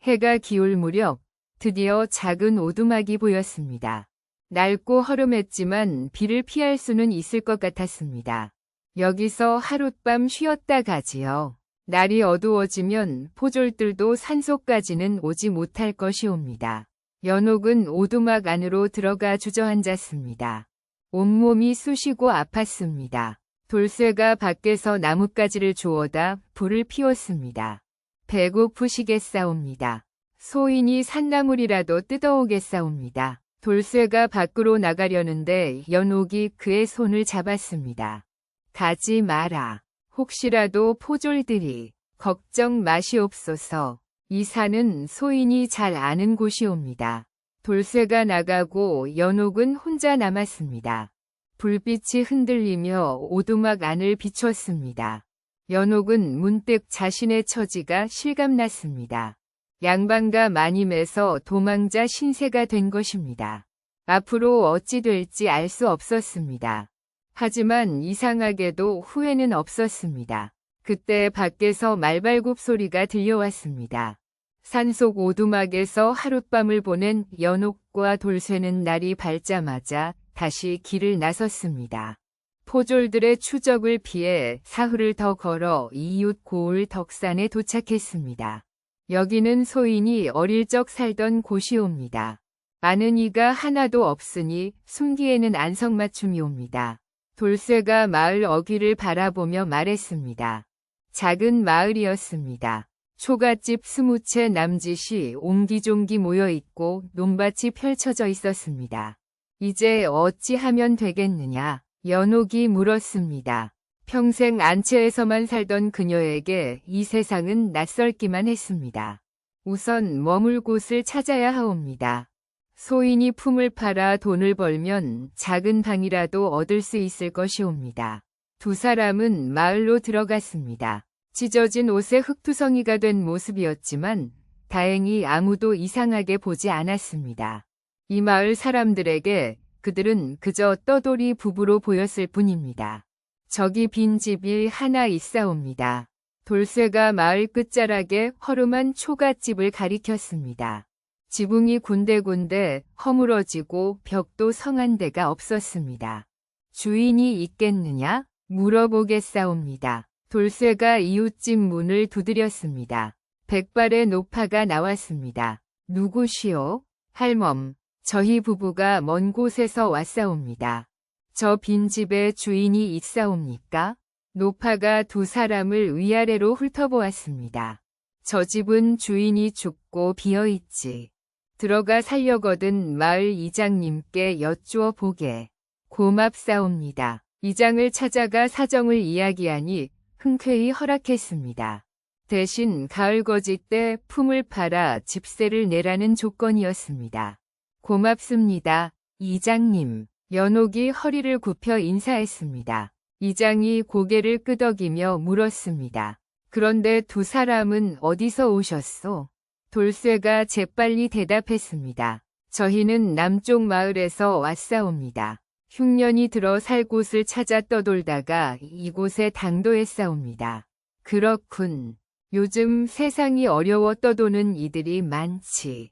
S2: 해가 기울 무렵 드디어 작은 오두막이 보였습니다. 낡고 허름했지만 비를 피할 수는 있을 것 같았습니다. 여기서 하룻밤 쉬었다 가지요. 날이 어두워지면 포졸들도 산속까지는 오지 못할 것이옵니다. 연옥은 오두막 안으로 들어가 주저앉았습니다. 온몸이 쑤시고 아팠습니다. 돌쇠가 밖에서 나뭇가지를 주워다 불을 피웠습니다. 배고프시겠사옵니다. 소인이 산나물이라도 뜯어오겠사옵니다. 돌쇠가 밖으로 나가려는데 연옥이 그의 손을 잡았습니다. 가지 마라. 혹시라도 포졸들이 걱정 마시옵소서. 이 산은 소인이 잘 아는 곳이옵니다. 돌쇠가 나가고 연옥은 혼자 남았습니다. 불빛이 흔들리며 오두막 안을 비췄습니다. 연옥은 문득 자신의 처지가 실감났습니다. 양반과 마님에서 도망자 신세가 된 것입니다. 앞으로 어찌 될지 알 수 없었습니다. 하지만 이상하게도 후회는 없었습니다. 그때 밖에서 말발굽 소리가 들려왔습니다. 산속 오두막에서 하룻밤을 보낸 연옥과 돌쇠는 날이 밝자마자 다시 길을 나섰습니다. 포졸들의 추적을 피해 사흘을 더 걸어 이웃 고을 덕산에 도착했습니다. 여기는 소인이 어릴 적 살던 곳이옵니다. 아는 이가 하나도 없으니 숨기에는 안성맞춤이옵니다. 돌쇠가 마을 어귀를 바라보며 말했습니다. 작은 마을이었습니다. 초가집 20채 남짓이 옹기종기 모여있고 논밭이 펼쳐져 있었습니다. 이제 어찌하면 되겠느냐? 연옥이 물었습니다. 평생 안채에서만 살던 그녀에게 이 세상은 낯설기만 했습니다. 우선 머물 곳을 찾아야 하옵니다. 소인이 품을 팔아 돈을 벌면 작은 방이라도 얻을 수 있을 것이옵니다. 두 사람은 마을로 들어갔습니다. 찢어진 옷에 흙투성이가 된 모습이었지만 다행히 아무도 이상하게 보지 않았습니다. 이 마을 사람들에게 그들은 그저 떠돌이 부부로 보였을 뿐입니다. 저기 빈 집이 하나 있사옵니다. 돌쇠가 마을 끝자락에 허름한 초가집을 가리켰습니다. 지붕이 군데군데 허물어지고 벽도 성한 데가 없었습니다. 주인이 있겠느냐? 물어보겠사옵니다. 돌쇠가 이웃집 문을 두드렸습니다. 백발의 노파가 나왔습니다. 누구시오? 할멈, 저희 부부가 먼 곳에서 왔사옵니다. 저 빈집에 주인이 있사옵니까? 노파가 두 사람을 위아래로 훑어보았습니다. 저 집은 주인이 죽고 비어있지. 들어가 살려거든 마을 이장님께 여쭈어 보게. 고맙사옵니다. 이장을 찾아가 사정을 이야기하니 흔쾌히 허락했습니다. 대신 가을거지 때 품을 팔아 집세를 내라는 조건이었습니다. 고맙습니다, 이장님. 연옥이 허리를 굽혀 인사했습니다. 이장이 고개를 끄덕이며 물었습니다. 그런데 두 사람은 어디서 오셨소? 돌쇠가 재빨리 대답했습니다. 저희는 남쪽 마을에서 왔사옵니다. 흉년이 들어 살 곳을 찾아 떠돌다가 이곳에 당도했사옵니다. 그렇군. 요즘 세상이 어려워 떠도는 이들이 많지.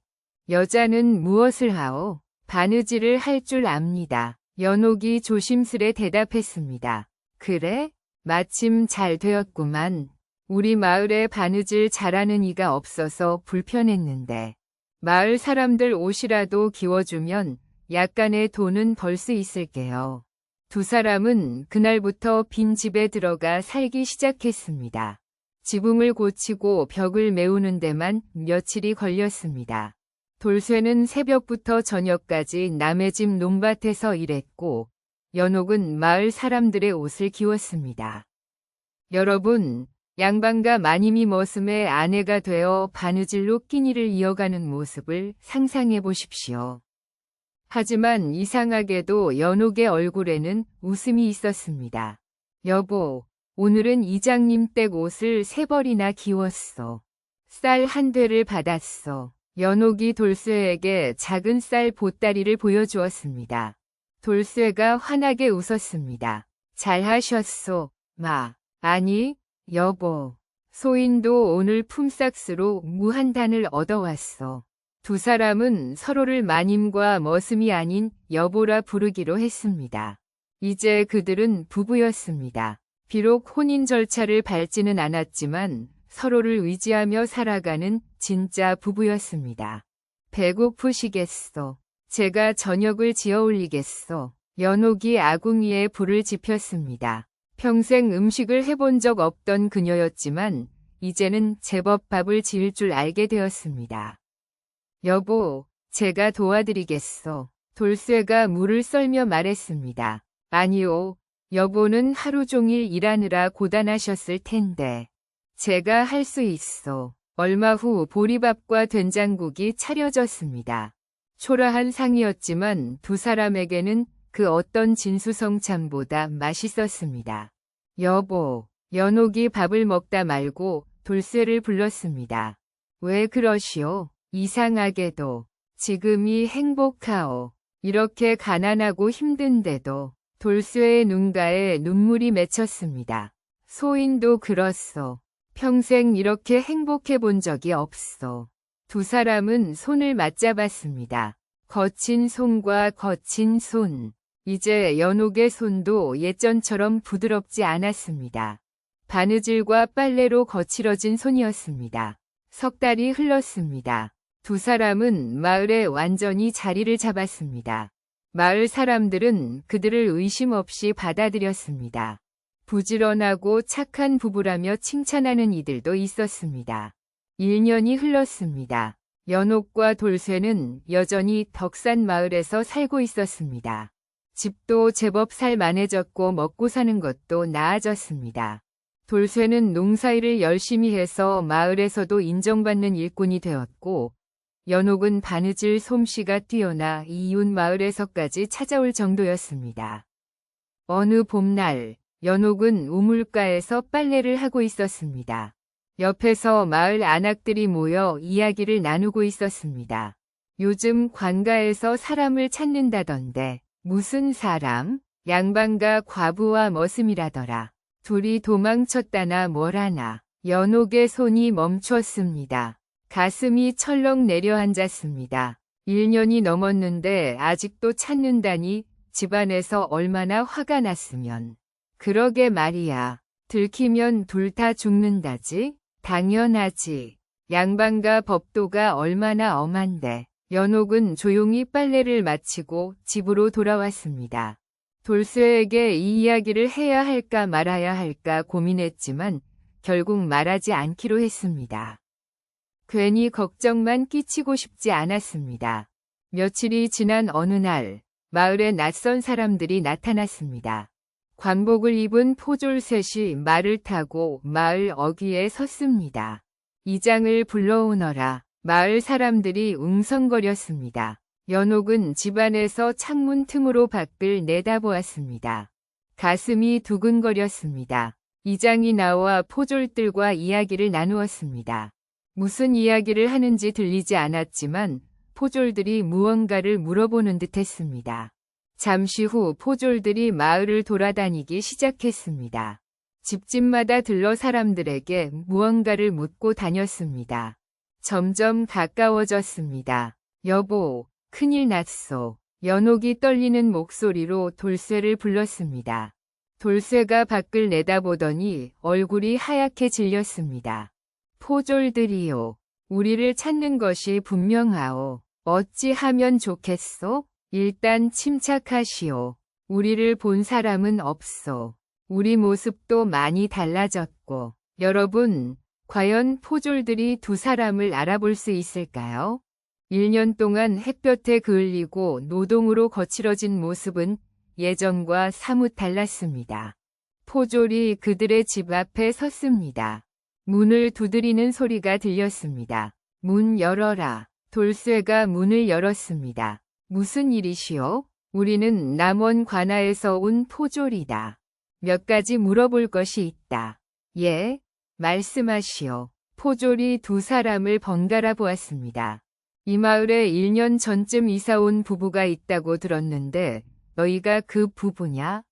S2: 여자는 무엇을 하오? 바느질을 할 줄 압니다. 연옥이 조심스레 대답했습니다. 그래? 마침 잘 되었구만. 우리 마을에 바느질 잘하는 이가 없어서 불편했는데. 마을 사람들 옷이라도 기워주면 약간의 돈은 벌 수 있을게요. 두 사람은 그날부터 빈 집에 들어가 살기 시작했습니다. 지붕을 고치고 벽을 메우는 데만 며칠이 걸렸습니다. 돌쇠는 새벽부터 저녁까지 남의 집 논밭에서 일했고 연옥은 마을 사람들의 옷을 기웠습니다. 여러분, 양반과 마님이 머슴의 아내가 되어 바느질로 끼니를 이어가는 모습을 상상해 보십시오. 하지만 이상하게도 연옥의 얼굴에는 웃음이 있었습니다. 여보, 오늘은 이장님 댁 옷을 3벌이나 기웠어. 쌀 1되를 받았어. 연옥이 돌쇠에게 작은 쌀 보따리를 보여주었습니다. 돌쇠가 환하게 웃었습니다. 잘하셨소, 마. 아니, 여보. 소인도 오늘 품삯으로 무한단을 얻어왔어. 두 사람은 서로를 마님과 머슴이 아닌 여보라 부르기로 했습니다. 이제 그들은 부부였습니다. 비록 혼인 절차를 밟지는 않았지만 서로를 의지하며 살아가는 진짜 부부였습니다. 배고프시겠소. 제가 저녁을 지어 올리겠소. 연옥이 아궁이에 불을 지폈습니다. 평생 음식을 해본 적 없던 그녀였지만 이제는 제법 밥을 지을 줄 알게 되었습니다. 여보, 제가 도와드리겠소. 돌쇠가 물을 썰며 말했습니다. 아니요, 여보는 하루 종일 일하느라 고단하셨을 텐데. 제가 할 수 있소. 얼마 후 보리밥과 된장국이 차려졌습니다. 초라한 상이었지만 두 사람에게는 그 어떤 진수성찬보다 맛있었습니다. 여보, 연옥이 밥을 먹다 말고 돌쇠를 불렀습니다. 왜 그러시오? 이상하게도 지금이 행복하오. 이렇게 가난하고 힘든데도 돌쇠의 눈가에 눈물이 맺혔습니다. 소인도 그렇소. 평생 이렇게 행복해 본 적이 없소. 두 사람은 손을 맞잡았습니다. 거친 손과 거친 손. 이제 연옥의 손도 예전처럼 부드럽지 않았습니다. 바느질과 빨래로 거칠어진 손이었습니다. 석 달이 흘렀습니다. 두 사람은 마을에 완전히 자리를 잡았습니다. 마을 사람들은 그들을 의심 없이 받아들였습니다. 부지런하고 착한 부부라며 칭찬하는 이들도 있었습니다. 1년이 흘렀습니다. 연옥과 돌쇠는 여전히 덕산 마을에서 살고 있었습니다. 집도 제법 살만해졌고 먹고 사는 것도 나아졌습니다. 돌쇠는 농사일을 열심히 해서 마을에서도 인정받는 일꾼이 되었고, 연옥은 바느질 솜씨가 뛰어나 이웃 마을에서까지 찾아올 정도였습니다. 어느 봄날, 연옥은 우물가에서 빨래를 하고 있었습니다. 옆에서 마을 안악들이 모여 이야기를 나누고 있었습니다. 요즘 관가에서 사람을 찾는다던데 무슨 사람? 양반가 과부와 머슴이라더라. 둘이 도망쳤다나 뭐라나. 연옥의 손이 멈췄습니다. 가슴이 철렁 내려앉았습니다. 1년이 넘었는데 아직도 찾는다니 집안에서 얼마나 화가 났으면. 그러게 말이야. 들키면 둘 다 죽는다지? 당연하지. 양반과 법도가 얼마나 엄한데. 연옥은 조용히 빨래를 마치고 집으로 돌아왔습니다. 돌쇠에게 이 이야기를 해야 할까 말아야 할까 고민했지만 결국 말하지 않기로 했습니다. 괜히 걱정만 끼치고 싶지 않았습니다. 며칠이 지난 어느 날, 마을에 낯선 사람들이 나타났습니다. 관복을 입은 포졸셋이 말을 타고 마을 어귀에 섰습니다. 이장을 불러오너라. 마을 사람들이 웅성거렸습니다. 연옥은 집안에서 창문 틈으로 밖을 내다보았습니다. 가슴이 두근거렸습니다. 이장이 나와 포졸들과 이야기를 나누었습니다. 무슨 이야기를 하는지 들리지 않았지만 포졸들이 무언가를 물어보는 듯 했습니다. 잠시 후 포졸들이 마을을 돌아다니기 시작했습니다. 집집마다 들러 사람들에게 무언가를 묻고 다녔습니다. 점점 가까워졌습니다. 여보, 큰일 났소. 연옥이 떨리는 목소리로 돌쇠를 불렀습니다. 돌쇠가 밖을 내다보더니 얼굴이 하얗게 질렸습니다. 포졸들이요. 우리를 찾는 것이 분명하오. 어찌 하면 좋겠소? 일단 침착하시오. 우리를 본 사람은 없소. 우리 모습도 많이 달라졌고. 여러분, 과연 포졸들이 두 사람을 알아볼 수 있을까요? 1년 동안 햇볕에 그을리고 노동으로 거칠어진 모습은 예전과 사뭇 달랐습니다. 포졸이 그들의 집 앞에 섰습니다. 문을 두드리는 소리가 들렸습니다. 문 열어라. 돌쇠가 문을 열었습니다. 무슨 일이시오? 우리는 남원 관아에서 온 포졸이다. 몇 가지 물어볼 것이 있다. 예, 말씀하시오. 포졸이 두 사람을 번갈아 보았습니다. 이 마을에 1년 전쯤 이사온 부부가 있다고 들었는데 너희가 그 부부냐?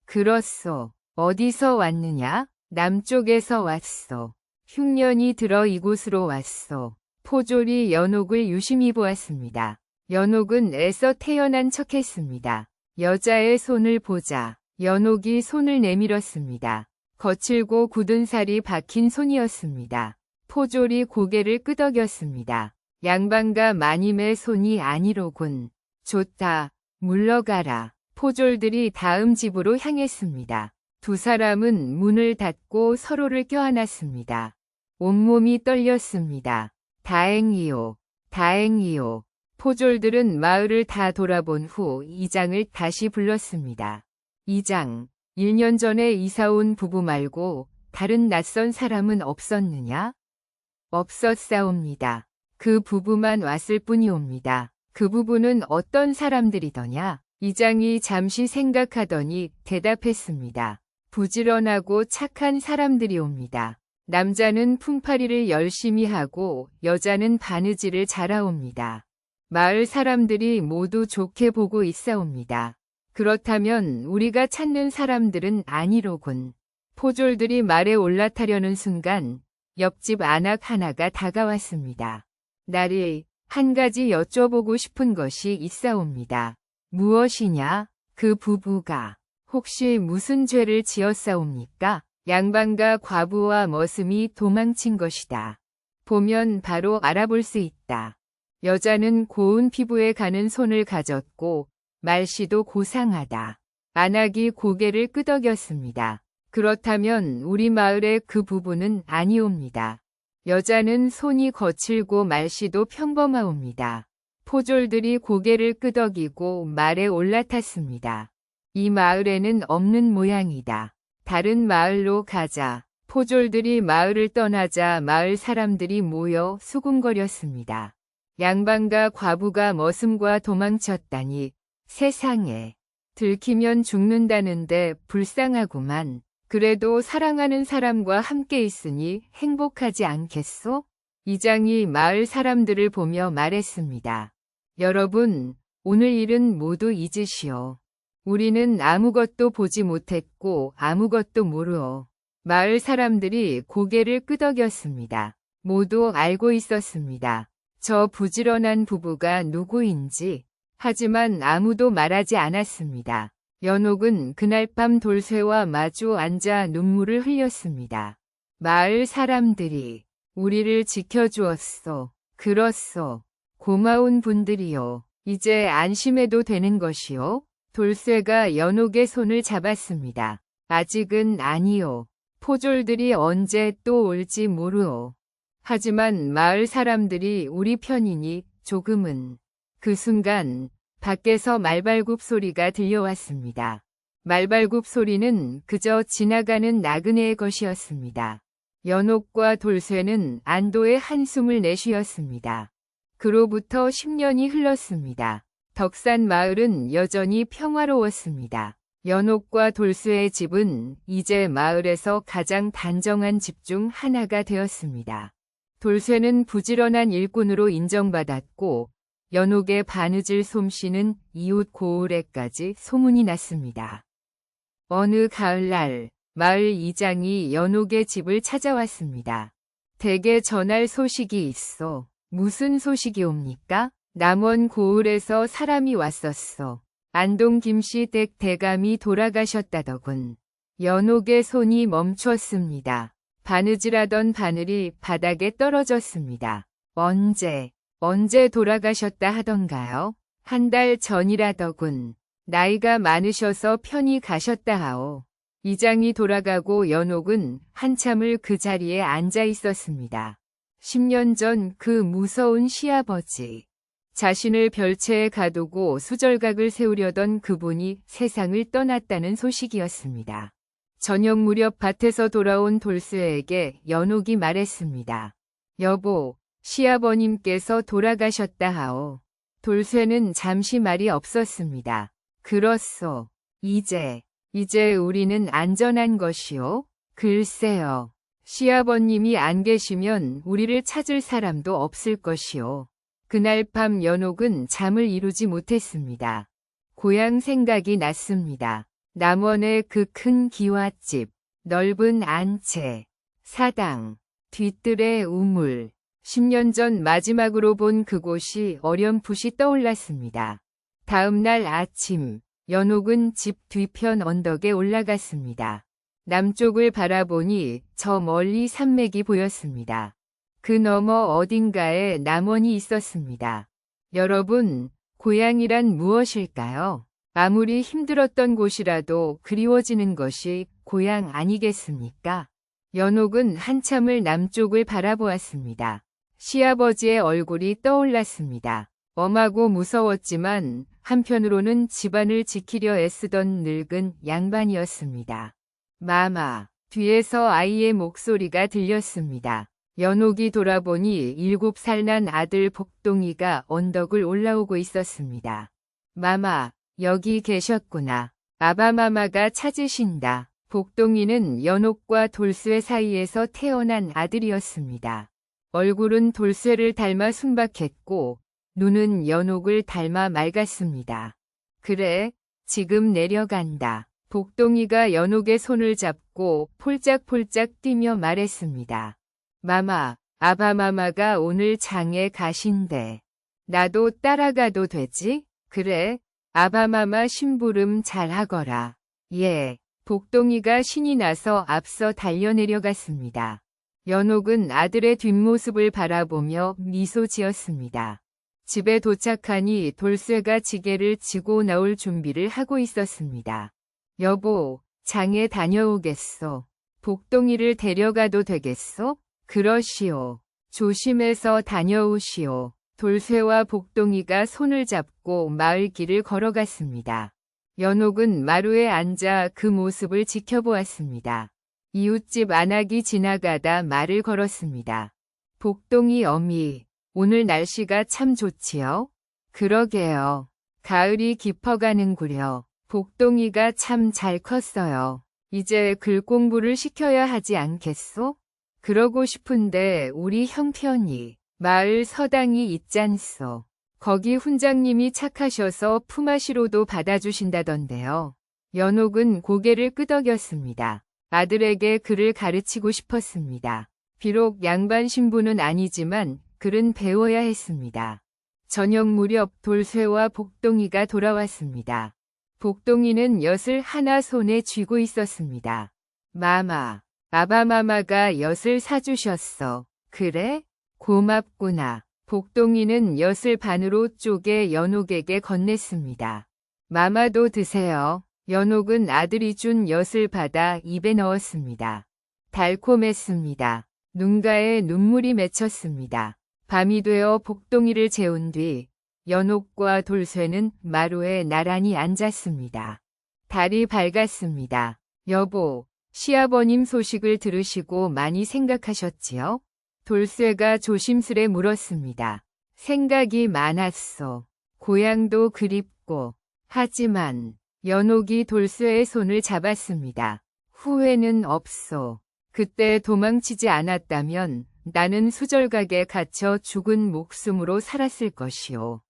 S2: 그렇소. 어디서 왔느냐? 남쪽에서 왔소. 흉년이 들어 이곳으로 왔소. 포졸이 연옥을 유심히 보았습니다. 연옥은 애써 태연한 척했습니다. 여자의 손을 보자. 연옥이 손을 내밀었습니다. 거칠고 굳은 살이 박힌 손이었습니다. 포졸이 고개를 끄덕였습니다. 양반가 마님의 손이 아니로군. 좋다. 물러가라. 포졸들이 다음 집으로 향했습니다. 두 사람은 문을 닫고 서로를 껴안았습니다. 온몸이 떨렸습니다. 다행이요. 다행이요. 포졸들은 마을을 다 돌아본 후 이장을 다시 불렀습니다. 이장, 1년 전에 이사온 부부 말고 다른 낯선 사람은 없었느냐? 없었사옵니다. 그 부부만 왔을 뿐이옵니다. 그 부부는 어떤 사람들이더냐? 이장이 잠시 생각하더니 대답했습니다. 부지런하고 착한 사람들이옵니다. 남자는 품팔이를 열심히 하고 여자는 바느질을 잘하옵니다. 마을 사람들이 모두 좋게 보고 있사옵니다. 그렇다면 우리가 찾는 사람들은 아니로군. 포졸들이 말에 올라타려는 순간 옆집 안악 하나가 다가왔습니다. 나리, 한 가지 여쭤보고 싶은 것이 있사옵니다. 무엇이냐? 그 부부가 혹시 무슨 죄를 지었사옵니까? 양반과 과부와 머슴이 도망친 것이다. 보면 바로 알아볼 수 있다. 여자는 고운 피부에 가는 손을 가졌고 말씨도 고상하다. 안악이 고개를 끄덕였습니다. 그렇다면 우리 마을의 그 부부는 아니옵니다. 여자는 손이 거칠고 말씨도 평범하옵니다. 포졸들이 고개를 끄덕이고 말에 올라탔습니다. 이 마을에는 없는 모양이다. 다른 마을로 가자. 포졸들이 마을을 떠나자 마을 사람들이 모여 수군거렸습니다. 양반과 과부가 머슴과 도망쳤다니 세상에. 들키면 죽는다는데 불쌍하구만. 그래도 사랑하는 사람과 함께 있으니 행복하지 않겠소? 이장이 마을 사람들을 보며 말했습니다. 여러분, 오늘 일은 모두 잊으시오. 우리는 아무것도 보지 못했고 아무것도 모르오. 마을 사람들이 고개를 끄덕였습니다. 모두 알고 있었습니다. 저 부지런한 부부가 누구인지. 하지만 아무도 말하지 않았습니다. 연옥은 그날 밤 돌쇠와 마주 앉아 눈물을 흘렸습니다. 마을 사람들이 우리를 지켜주었소. 그렇소. 고마운 분들이요. 이제 안심해도 되는 것이요? 돌쇠가 연옥의 손을 잡았습니다. 아직은 아니요. 포졸들이 언제 또 올지 모르오. 하지만 마을 사람들이 우리 편이니 조금은. 그 순간 밖에서 말발굽 소리가 들려왔습니다. 말발굽 소리는 그저 지나가는 나그네의 것이었습니다. 연옥과 돌쇠는 안도의 한숨을 내쉬었습니다. 그로부터 10년이 흘렀습니다. 덕산 마을은 여전히 평화로웠습니다. 연옥과 돌쇠의 집은 이제 마을에서 가장 단정한 집 중 하나가 되었습니다. 돌쇠는 부지런한 일꾼으로 인정받았고 연옥의 바느질 솜씨는 이웃 고을에까지 소문이 났습니다. 어느 가을날 마을 이장이 연옥의 집을 찾아왔습니다. 댁에 전할 소식이 있어. 무슨 소식이옵니까? 남원 고을에서 사람이 왔었어. 안동 김씨 댁 대감이 돌아가셨다더군. 연옥의 손이 멈췄습니다. 바느질하던 바늘이 바닥에 떨어졌습니다. 언제 돌아가셨다 하던가요? 한 달 전이라더군. 나이가 많으셔서 편히 가셨다 하오. 이장이 돌아가고 연옥은 한참을 그 자리에 앉아 있었습니다. 10년 전 그 무서운 시아버지. 자신을 별채에 가두고 수절각을 세우려던 그분이 세상을 떠났다는 소식이었습니다. 저녁 무렵 밭에서 돌아온 돌쇠에게 연옥이 말했습니다. 여보, 시아버님께서 돌아가셨다 하오. 돌쇠는 잠시 말이 없었습니다. 그렇소. 이제 우리는 안전한 것이오? 글쎄요. 시아버님이 안 계시면 우리를 찾을 사람도 없을 것이오. 그날 밤 연옥은 잠을 이루지 못했습니다. 고향 생각이 났습니다. 남원의 그 큰 기와집, 넓은 안채, 사당, 뒤뜰의 우물. 10년 전 마지막으로 본 그곳이 어렴풋이 떠올랐습니다. 다음 날 아침, 연옥은 집 뒤편 언덕에 올라갔습니다. 남쪽을 바라보니 저 멀리 산맥이 보였습니다. 그 너머 어딘가에 남원이 있었습니다. 여러분, 고향이란 무엇일까요? 아무리 힘들었던 곳이라도 그리워지는 것이 고향 아니겠습니까? 연옥은 한참을 남쪽을 바라보았습니다. 시아버지의 얼굴이 떠올랐습니다. 엄하고 무서웠지만 한편으로는 집안을 지키려 애쓰던 늙은 양반이었습니다. 마마, 뒤에서 아이의 목소리가 들렸습니다. 연옥이 돌아보니 7살 난 아들 복동이가 언덕을 올라오고 있었습니다. 마마, 여기 계셨구나. 아바마마가 찾으신다. 복동이는 연옥과 돌쇠 사이에서 태어난 아들이었습니다. 얼굴은 돌쇠를 닮아 순박했고 눈은 연옥을 닮아 맑았습니다. 그래, 지금 내려간다. 복동이가 연옥의 손을 잡고 폴짝폴짝 뛰며 말했습니다. 마마, 아바마마가 오늘 장에 가신대. 나도 따라가도 되지? 그래, 아바마마 심부름 잘하거라. 예, 복동이가 신이 나서 앞서 달려내려갔습니다. 연옥은 아들의 뒷모습을 바라보며 미소 지었습니다. 집에 도착하니 돌쇠가 지게를 지고 나올 준비를 하고 있었습니다. 여보, 장에 다녀오겠소. 복동이를 데려가도 되겠소? 그러시오. 조심해서 다녀오시오. 돌쇠와 복동이가 손을 잡고 마을 길을 걸어갔습니다. 연옥은 마루에 앉아 그 모습을 지켜보았습니다. 이웃집 안악이 지나가다 말을 걸었습니다. 복동이 어미, 오늘 날씨가 참 좋지요? 그러게요. 가을이 깊어가는구려. 복동이가 참 잘 컸어요. 이제 글 공부를 시켜야 하지 않겠소? 그러고 싶은데 우리 형편이 마을 서당이 있잖소. 거기 훈장님이 착하셔서 품앗이로도 받아주신다던데요. 연옥은 고개를 끄덕였습니다. 아들에게 글을 가르치고 싶었습니다. 비록 양반 신부는 아니지만 글은 배워야 했습니다. 저녁 무렵 돌쇠와 복동이가 돌아왔습니다. 복동이는 엿을 하나 손에 쥐고 있었습니다. 마마, 아바마마가 엿을 사주셨어. 그래? 고맙구나. 복동이는 엿을 반으로 쪼개 연옥에게 건넸습니다. 마마도 드세요. 연옥은 아들이 준 엿을 받아 입에 넣었습니다. 달콤했습니다. 눈가에 눈물이 맺혔습니다. 밤이 되어 복동이를 재운 뒤 연옥과 돌쇠는 마루에 나란히 앉았습니다. 달이 밝았습니다. 여보, 시아버님 소식을 들으시고 많이 생각하셨지요? 돌쇠가 조심스레 물었습니다. 생각이 많았소. 고향도 그립고. 하지만 연옥이 돌쇠의 손을 잡았습니다. 후회는 없소. 그때 도망치지 않았다면 나는 수절각에 갇혀 죽은 목숨으로 살았을 것이오.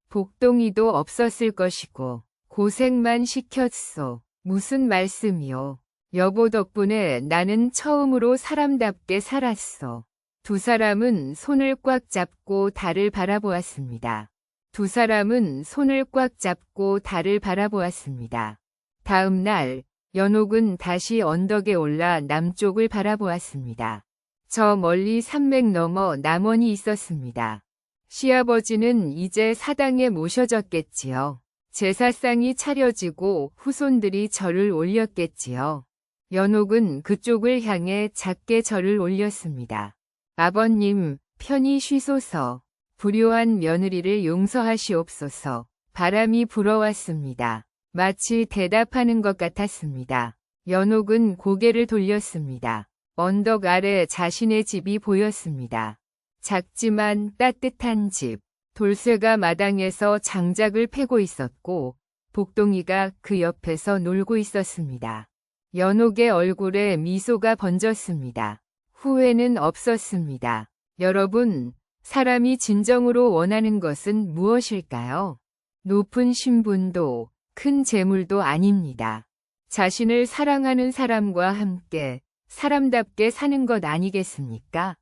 S2: 복동이도 없었을 것이고 고생만 시켰소. 무슨 말씀이오. 여보 덕분에 나는 처음으로 사람답게 살았소. 두 사람은 손을 꽉 잡고 달을 바라보았습니다. 두 사람은 손을 꽉 잡고 달을 바라보았습니다. 다음 날 연옥은 다시 언덕에 올라 남쪽을 바라보았습니다. 저 멀리 산맥 너머 남원이 있었습니다. 시아버지는 이제 사당에 모셔졌겠지요. 제사상이 차려지고 후손들이 절을 올렸겠지요. 연옥은 그쪽을 향해 작게 절을 올렸습니다. 아버님, 편히 쉬소서. 불효한 며느리를 용서하시옵소서. 바람이 불어왔습니다. 마치 대답하는 것 같았습니다. 연옥은 고개를 돌렸습니다. 언덕 아래 자신의 집이 보였습니다. 작지만 따뜻한 집. 돌쇠가 마당에서 장작을 패고 있었고 복동이가 그 옆에서 놀고 있었습니다. 연옥의 얼굴에 미소가 번졌습니다. 후회는 없었습니다. 여러분, 사람이 진정으로 원하는 것은 무엇일까요? 높은 신분도 큰 재물도 아닙니다. 자신을 사랑하는 사람과 함께 사람답게 사는 것 아니겠습니까?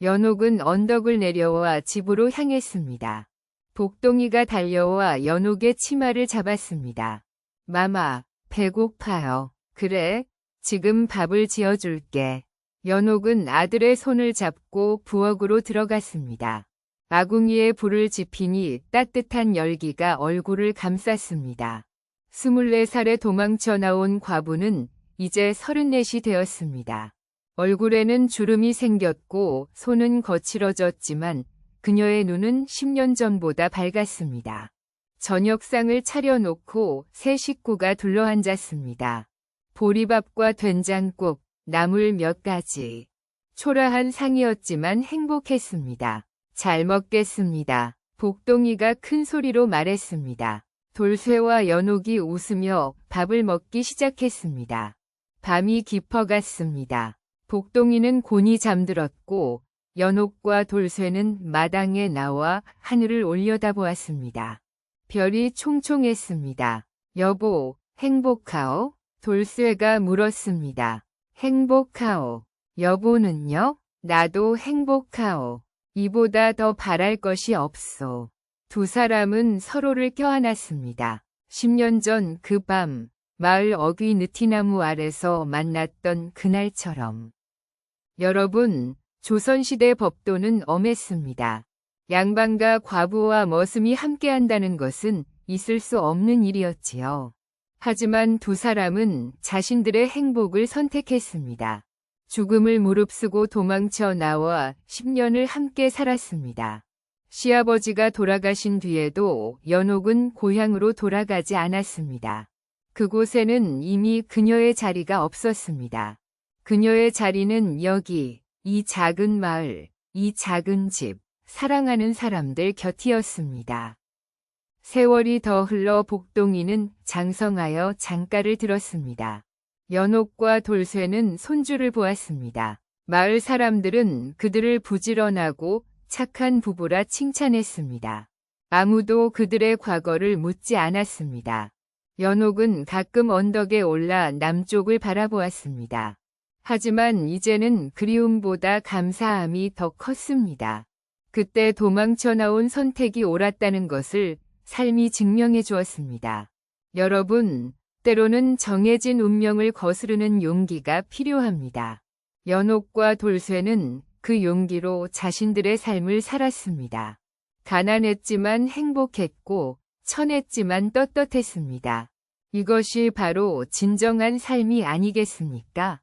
S2: 연옥은 언덕을 내려와 집으로 향했습니다. 복동이가 달려와 연옥의 치마를 잡았습니다. 마마, 배고파요. 그래, 지금 밥을 지어줄게. 연옥은 아들의 손을 잡고 부엌으로 들어갔습니다. 아궁이에 불을 지피니 따뜻한 열기가 얼굴을 감쌌습니다. 24살에 도망쳐 나온 과부는 이제 34이 되었습니다. 얼굴에는 주름이 생겼고 손은 거칠어졌지만 그녀의 눈은 10년 전보다 밝았습니다. 저녁상을 차려놓고 세 식구가 둘러앉았습니다. 보리밥과 된장국, 나물 몇 가지. 초라한 상이었지만 행복했습니다. 잘 먹겠습니다. 복동이가 큰 소리로 말했습니다. 돌쇠와 연옥이 웃으며 밥을 먹기 시작했습니다. 밤이 깊어갔습니다. 복동이는 곤히 잠들었고 연옥과 돌쇠는 마당에 나와 하늘을 올려다보았습니다. 별이 총총했습니다. 여보, 행복하오? 돌쇠가 물었습니다. 행복하오. 여보는요? 나도 행복하오. 이보다 더 바랄 것이 없소. 두 사람은 서로를 껴안았습니다. 10년 전 그 밤, 마을 어귀 느티나무 아래서 만났던 그날처럼. 여러분, 조선시대 법도는 엄했습니다. 양반과 과부와 머슴이 함께한다는 것은 있을 수 없는 일이었지요. 하지만 두 사람은 자신들의 행복을 선택했습니다. 죽음을 무릅쓰고 도망쳐 나와 10년을 함께 살았습니다. 시아버지가 돌아가신 뒤에도 연옥은 고향으로 돌아가지 않았습니다. 그곳에는 이미 그녀의 자리가 없었습니다. 그녀의 자리는 여기, 이 작은 마을, 이 작은 집, 사랑하는 사람들 곁이었습니다. 세월이 더 흘러 복동이는 장성하여 장가를 들었습니다. 연옥과 돌쇠는 손주를 보았습니다. 마을 사람들은 그들을 부지런하고 착한 부부라 칭찬했습니다. 아무도 그들의 과거를 묻지 않았습니다. 연옥은 가끔 언덕에 올라 남쪽을 바라보았습니다. 하지만 이제는 그리움보다 감사함이 더 컸습니다. 그때 도망쳐 나온 선택이 옳았다는 것을 삶이 증명해 주었습니다. 여러분, 때로는 정해진 운명을 거스르는 용기가 필요합니다. 연옥과 돌쇠는 그 용기로 자신들의 삶을 살았습니다. 가난했지만 행복했고 천했지만 떳떳했습니다. 이것이 바로 진정한 삶이 아니겠습니까?